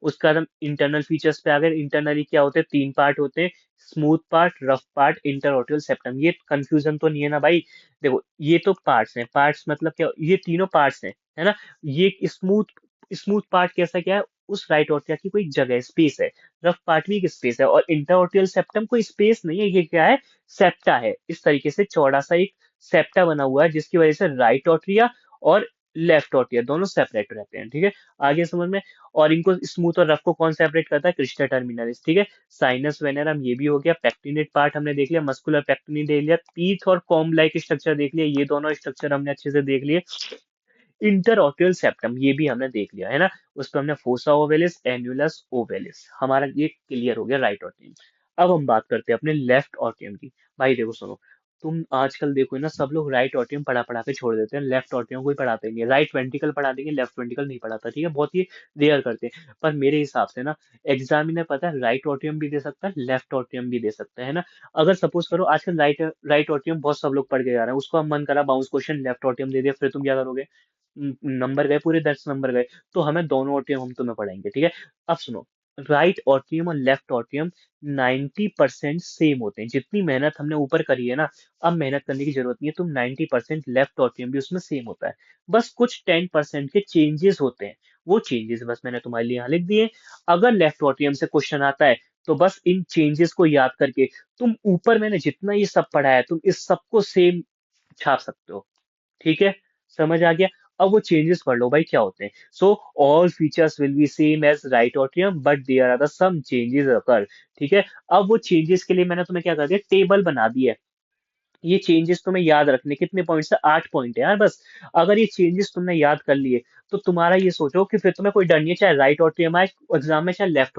उसके बाद हम इंटरनल फीचर्स पे आ गए। इंटरनली क्या होते हैं, 3 पार्ट होते हैं, smooth part, rough part, interatrial septum. ये कंफ्यूजन तो नहीं है ना भाई? देखो ये तो पार्ट्स हैं, पार्ट्स मतलब क्या, ये तीनों पार्ट्स हैं, है ना? ये स्मूथ स्मूथ पार्ट कैसा क्या है, उस राइट ऑर्टिया की कोई जगह स्पेस है। रफ पार्ट भी एक स्पेस है, और इंटरऑर्टियल सेप्टम कोई स्पेस नहीं है, ये क्या है, सेप्टा है। इस तरीके से चौड़ा सा एक सेप्टा बना हुआ है, जिसकी वजह से राइट ऑर्टिया और लेफ्ट ऑर्टिया दोनों सेपरेट रहते हैं, ठीक है? आगे समझ में। और इनको स्मूथ और रफ को कौन सेपरेट करता है, क्रिस्टा टर्मिनलिस, ठीक है? साइनस वेनेरम ये भी हो गया। पेक्टिनेट पार्ट हमने देख लिया, मस्कुलर पेक्टिनी देख लिया, टीथ और कॉम्ब लाइक स्ट्रक्चर देख लिया, ये दोनों स्ट्रक्चर हमने अच्छे से देख लिए। इंटरऑर्टियल सेप्टम ये भी हमने देख लिया है ना, उस पर हमने फोसा ओवेलिस, एन्युलस ओवेलिस, हमारा ये क्लियर हो गया राइट ऑर्टियम। अब हम बात करते हैं अपने लेफ्ट ऑर्टियम की। भाई देखो सुनो, तुम आजकल देखो ना, सब लोग राइट ऑर्टियम पढ़ा पढ़ा के छोड़ देते हैं, लेफ्ट ऑर्टियम कोई पढ़ाते ही नहीं है। राइट वेंट्रिकल पढ़ा देंगे, लेफ्ट वेंट्रिकल नहीं पढ़ाता, ठीक है? बहुत ही रेयर करते हैं। पर मेरे हिसाब से ना, एग्जामिनर पता है राइट ऑर्टियम भी दे सकता है, लेफ्ट ऑर्टियम भी दे सकता है ना? अगर सपोज करो आजकल राइट राइट ऑर्टियम बहुत सब लोग पढ़ के जा रहे हैं, उसको हम मन करा बाउंस क्वेश्चन लेफ्ट ऑर्टियम दे दिया, फिर तुम क्या करोगे? नंबर गए, पूरे 10 नंबर गए। तो हमें दोनों ऑटियम हम तुम्हें पढ़ाएंगे, ठीक है? अब सुनो, राइट ऑटियम और लेफ्ट ऑटियम 90% सेम होते हैं। जितनी मेहनत हमने ऊपर करी है ना, अब मेहनत करने की जरूरत नहीं है, तुम 90% लेफ्ट ऑटियम भी उसमें सेम होता है। बस कुछ 10% के चेंजेस होते हैं, वो चेंजेस बस मैंने तुम्हारे लिए यहाँ लिख दिए। अगर लेफ्ट ऑटियम से क्वेश्चन आता है, तो बस इन चेंजेस को याद करके तुम ऊपर मैंने जितना ये सब पढ़ा है, तुम इस सबको सेम छाप सकते हो, ठीक है? समझ आ गया? अब वो चेंजेस पढ़ लो भाई क्या होते हैं। So all features will be same as right atrium, but there are the some changes occur, ठीक है? अब वो चेंजेस के लिए मैंने तुम्हें क्या कर दिया, टेबल बना दी है। ये चेंजेस तुम्हें याद रखने, कितने पॉइंट्स है, 8 पॉइंट है यार बस। अगर ये चेंजेस तुमने याद कर लिए, तो तुम्हारा ये सोचो कि फिर तुम्हें कोई डर नहीं है, चाहे राइट और टीएम आए एग्जाम में, चाहे लेफ्ट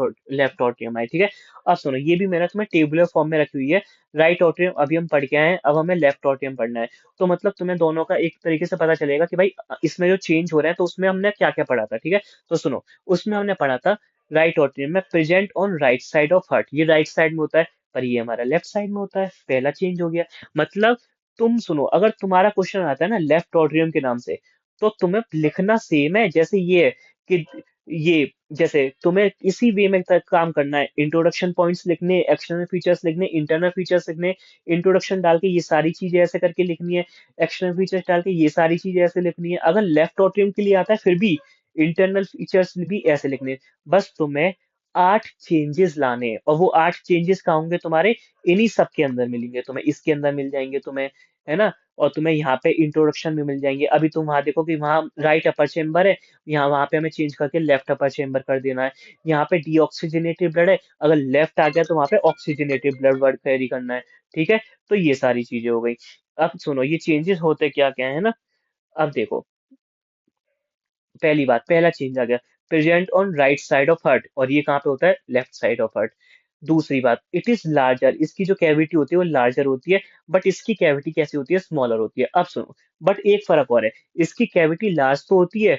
और टीएम आए, ठीक है? अब सुनो, ये भी मैंने तुम्हें टेबुलर फॉर्म में रखी हुई है। राइट और टीएम अभी हम पढ़ के आए हैं, अब हमें लेफ्ट और टीएम पढ़ना है। तो मतलब तुम्हें दोनों का एक तरीके से पता चलेगा कि भाई इसमें जो चेंज हो रहा है, तो उसमें हमने क्या क्या पढ़ा था, ठीक है? तो सुनो, उसमें हमने पढ़ा था राइट और टीएम में present on right side of heart, ये राइट साइड में होता है, पर ये हमारा लेफ्ट साइड में होता है, पहला चेंज हो गया। मतलब तुम सुनो, अगर तुम्हारा क्वेश्चन आता है ना लेफ्ट ऑड्रियम के नाम से, तो तुम्हें लिखना सेम है जैसे ये है, कि ये जैसे तुम्हें इसी वे में काम करना है। इंट्रोडक्शन पॉइंट्स लिखने, एक्सटर्नल फीचर्स लिखने, इंटरनल फीचर्स लिखने, इंट्रोडक्शन डाल के ये सारी चीजें ऐसे करके लिखनी है, एक्सटर्नल फीचर्स डाल के ये सारी चीजें ऐसे लिखनी है। अगर लेफ्ट ऑड्रियम के लिए आता है, फिर भी इंटरनल फीचर्स भी ऐसे लिखने हैं। बस तुम्हें 8 चेंजेस लाने हैं, और वो 8 चेंजेस कहाँ होंगे तुम्हारे, इन्हीं सब के अंदर मिलेंगे तुम्हें, इसके अंदर मिल जाएंगे तुम्हें, है ना? और तुम्हें यहाँ पे इंट्रोडक्शन में मिल जाएंगे। अभी तुम वहां देखो कि वहां राइट अपर चेम्बर है, यहाँ वहां पे हमें चेंज करके लेफ्ट अपर चेम्बर कर देना है। यहाँ पे डीऑक्सीजनेटेड ब्लड है, अगर लेफ्ट आ गया तो वहां पे ऑक्सीजनेटेड ब्लड वर्ड कैरी करना है, ठीक है? तो ये सारी चीजें हो गई। अब सुनो, ये चेंजेस होते क्या क्या है ना, अब देखो। पहली बात, पहला चेंज आ गया, present on right side of heart, और ये कहाँ पे होता है, लेफ्ट साइड ऑफ हार्ट। दूसरी बात, इट इज लार्जर, इसकी जो कैविटी होती है वो लार्जर होती है, बट इसकी कैविटी कैसी होती है, स्मॉलर होती है। अब सुनो, बट एक फर्क और है, इसकी कैविटी लार्ज तो होती है,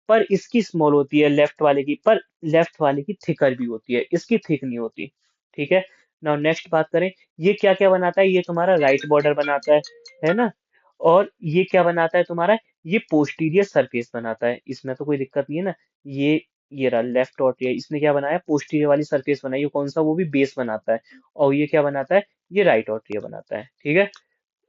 पर इसकी स्मॉल होती है लेफ्ट वाले की, पर लेफ्ट वाले की थिकर भी होती है, इसकी थिक नहीं होती, ठीक है? नाउ नेक्स्ट बात करें, ये क्या क्या बनाता है, ये तुम्हारा राइट बॉर्डर बनाता है ना? और ये क्या बनाता है तुम्हारा, ये पोस्टीरियर सरफेस बनाता है, इसमें तो कोई दिक्कत नहीं है ना। ये रहा लेफ्ट और ये, इसने क्या बनाया, पोस्टीरियर वाली सरफेस बनाई, ये कौन सा, वो भी बेस बनाता है। और ये क्या बनाता है, ये राइट ऑट्रिया बनाता है, ठीक है?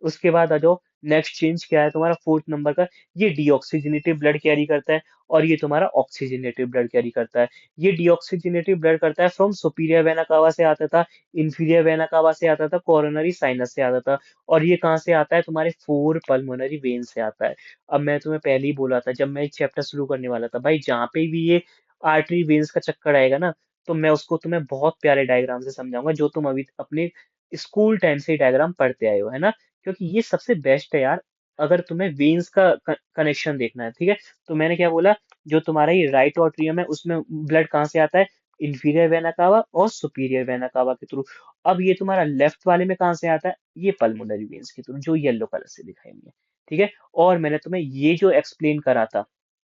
उसके बाद आ जाओ, नेक्स्ट चेंज क्या है तुम्हारा, 4th नंबर का, ये डीऑक्सीजनेटेड ब्लड कैरी करता है, और ये तुम्हारा ऑक्सीजनेटेड ब्लड कैरी करता है। ये डीऑक्सीजनेटेड ब्लड करता है फ्रॉम सुपीरियर वेना कावा से आता था, इंफीरियर वेना कावा से आता था, कोरोनरी साइनस से आता था, और ये कहाँ से आता है, तुम्हारे 4 पल्मोनरी वेन से आता है। अब मैं तुम्हें पहले ही बोला था, जब मैं एक चैप्टर शुरू करने वाला था, भाई जहाँ पे भी ये आर्टरी वेन्स का चक्कर आएगा ना, तो मैं उसको तुम्हें बहुत प्यारे डायग्राम से समझाऊंगा, जो तुम अभी अपने स्कूल टाइम से डायग्राम पढ़ते आए हो, है ना? क्योंकि ये सबसे बेस्ट है यार, अगर तुम्हें वेन्स का कनेक्शन देखना है, ठीक है? तो मैंने क्या बोला, जो तुम्हारा ये राइट ऑट्रियम है, उसमें ब्लड कहाँ से आता है, इंफीरियर वेना कावा और सुपीरियर वेना कावा के थ्रू। अब ये तुम्हारा लेफ्ट वाले में कहाँ से आता है, ये पल्मोनरी वेन्स के थ्रू, जो येलो कलर से दिखाई हुई है, ठीक है? और मैंने तुम्हें ये जो एक्सप्लेन करा था,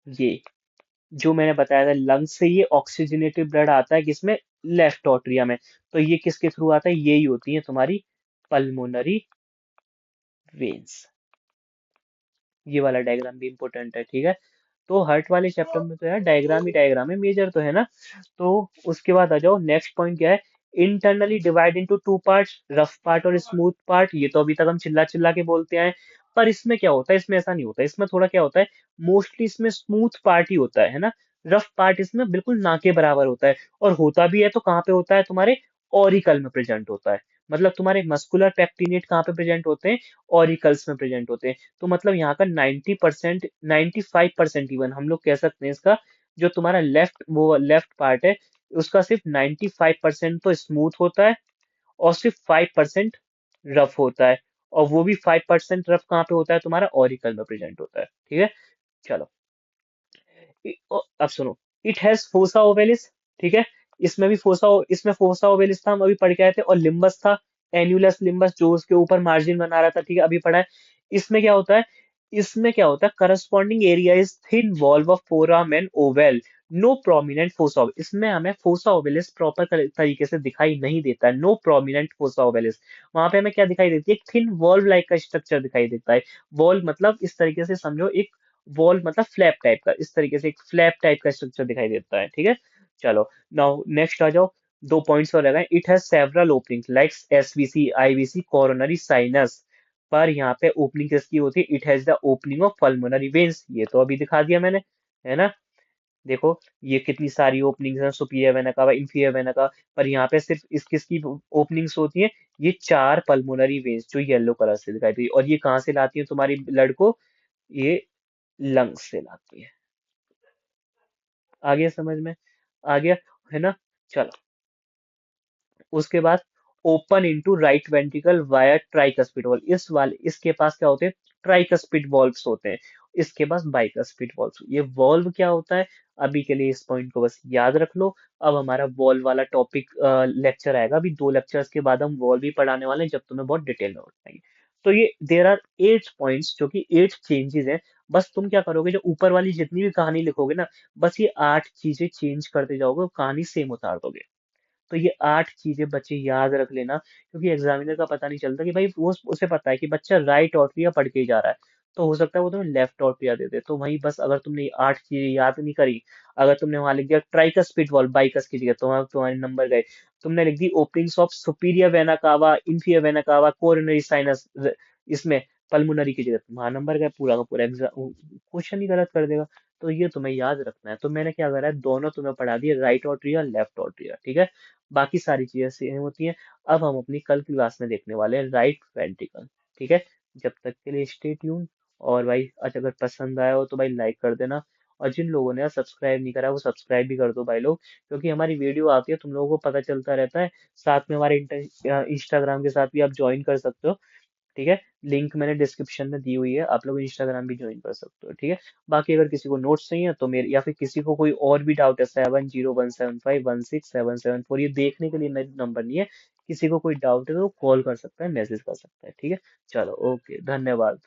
ये जो मैंने बताया था, लंग्स से ये ऑक्सीजनेटेड ब्लड आता है किसमें, लेफ्ट ऑट्रिया में। तो ये किसके थ्रू आता है, यही होती है तुम्हारी पल्मोनरी वेन्स। ये वाला डायग्राम भी इंपॉर्टेंट है, ठीक है? तो हार्ट वाले चैप्टर में तो यार डायग्राम ही डायग्राम है, मेजर तो है ना। तो उसके बाद आ जाओ, नेक्स्ट पॉइंट क्या है? Internally divide into two parts, rough part और स्मूथ पार्ट। ये तो अभी तक हम चिल्ला चिल्ला के बोलते आए, पर इसमें क्या होता है? इसमें ऐसा नहीं होता, इसमें थोड़ा क्या होता है, मोस्टली इसमें स्मूथ पार्ट ही होता है ना। रफ पार्ट इसमें बिल्कुल ना के बराबर होता है, और होता भी है तो कहाँ पे होता है? तुम्हारे ऑरिकल में प्रेजेंट होता है। मतलब तुम्हारे मस्कुलर पेक्टिनेट कहाँ पे प्रेजेंट होते हैं? ऑरिकल्स में प्रेजेंट होते हैं। तो मतलब यहाँ का 90%, 95% इवन हम लोग कह सकते हैं इसका, जो तुम्हारा लेफ्ट पार्ट है, उसका सिर्फ 95% तो स्मूथ होता है, और सिर्फ 5% रफ होता है। और वो भी 5% रफ कहाँ पे होता है? तुम्हारा ऑरिकल में प्रेजेंट होता है। ठीक है, चलो। अब सुनो, इट हैज फोसा ओवेलिस। ठीक है, इसमें फोसा ओवेलिस था, हम अभी पढ़ के आए थे, और लिम्बस था, एन्युलस लिम्बस, जो उसके ऊपर मार्जिन बना रहा था। ठीक है, अभी पढ़ा है। इसमें क्या होता है? Corresponding area is thin valve of foramen and oval, no prominent fossa. इसमें हमें फोसा ओवेलिस प्रॉपर तरीके से दिखाई नहीं देता है, नो प्रोमिनेंट फोसा ओवेलिस। वहां पे हमें क्या दिखाई देती है? एक थिन वॉल्व लाइक का स्ट्रक्चर दिखाई देता है। वॉल मतलब इस तरीके से समझो, एक वॉल मतलब फ्लैप टाइप का, इस तरीके से एक फ्लैप टाइप का स्ट्रक्चर दिखाई देता है। ठीक है, चलो। नाउ नेक्स्ट आ जाओ, दो पॉइंट्स और लगाए। It has several opening like SVC, IVC, coronary sinus. पर यहाँ पे ओपनिंग किसकी होती है? It has the opening of pulmonary veins. ये तो अभी दिखा दिया मैंने, है ना। देखो, ये कितनी सारी ओपनिंग्स हैं, superior vena cava, inferior vena का। पर यहाँ पे सिर्फ इस किसकी ओपनिंग्स होती है? ये चार पल्मोनरी वेन्स जो येलो कलर से दिखाई देती है। और ये कहाँ से लाती है तुम्हारी ब्लड को? ये लंग्स से लाती है। आ गया समझ में? आ गया, है ना। चलो, उसके बाद open into right ventricle via tricuspid valve. इसके पास क्या होते हैं? ट्राइकस्पिड वॉल्व्स होते हैं। इसके पास बाइकस्पिड वॉल्व। ये वॉल्व क्या होता है? अभी के लिए इस पॉइंट को बस याद रख लो। अब हमारा वॉल्व वाला टॉपिक लेक्चर आएगा, अभी 2 लेक्चर्स के बाद हम वॉल्व भी पढ़ाने वाले हैं, जब तुम्हें बहुत डिटेल में बताएंगे। तो ये देर आर 8 पॉइंट्स, जो कि 8 चेंजेस हैं। बस तुम क्या करोगे, जो ऊपर वाली जितनी भी कहानी लिखोगे ना, बस ये 8 चीजें चेंज करते जाओगे, कहानी सेम उतार दोगे। तो ये 8 चीजें बच्चे याद रख लेना, क्योंकि एग्जामिनर का पता नहीं चलता कि भाई वो उसे पता है कि बच्चा राइट ऑर्टोरिया पढ़ के ही जा रहा है, तो हो सकता है वो तुम्हें लेफ्ट ऑर्टोरिया दे दे। तो वहीं बस, अगर तुमने ये 8 चीजें याद नहीं करी, अगर तुमने वहां लिख दिया ट्राइकस पिटवॉल बाइकस की जगह, तो वहां तुम्हारे नंबर गए। तुमने लिख दी openings of superior vena cava, inferior vena cava, coronary sinus, इसमें पल्मोनरी की जगह, वहां नंबर गए, पूरा का पूरा एग्जाम क्वेश्चन ही गलत कर देगा। तो ये तुम्हें याद रखना है। तो मैंने क्या करा है, दोनों तुम्हें पढ़ा दिए, राइट ऑर्टोरिया, लेफ्ट ऑर्टोरिया। ठीक है, बाकी सारी चीजें सेम होती हैं। अब हम अपनी कल की क्लास में देखने वाले हैं राइट वेंट्रिकल। ठीक है, जब तक के लिए स्टे ट्यून। और भाई अच्छा, अगर पसंद आया हो तो भाई लाइक कर देना, और जिन लोगों ने सब्सक्राइब नहीं करा वो सब्सक्राइब भी कर दो भाई लोग, क्योंकि हमारी वीडियो आती है, तुम लोगों को पता चलता रहता है। साथ में हमारे इंस्टाग्राम के साथ भी आप ज्वाइन कर सकते हो। ठीक है, लिंक मैंने डिस्क्रिप्शन में दी हुई है, आप लोग इंस्टाग्राम भी ज्वाइन कर सकते हो। ठीक है, बाकी अगर किसी को नोट्स चाहिए तो मेरे, या फिर किसी को कोई और भी डाउट है, 7017516774, ये देखने के लिए मेरा नंबर नहीं है। किसी को कोई डाउट है तो कॉल कर सकता है, मैसेज कर सकता है। ठीक है, चलो, ओके, धन्यवाद।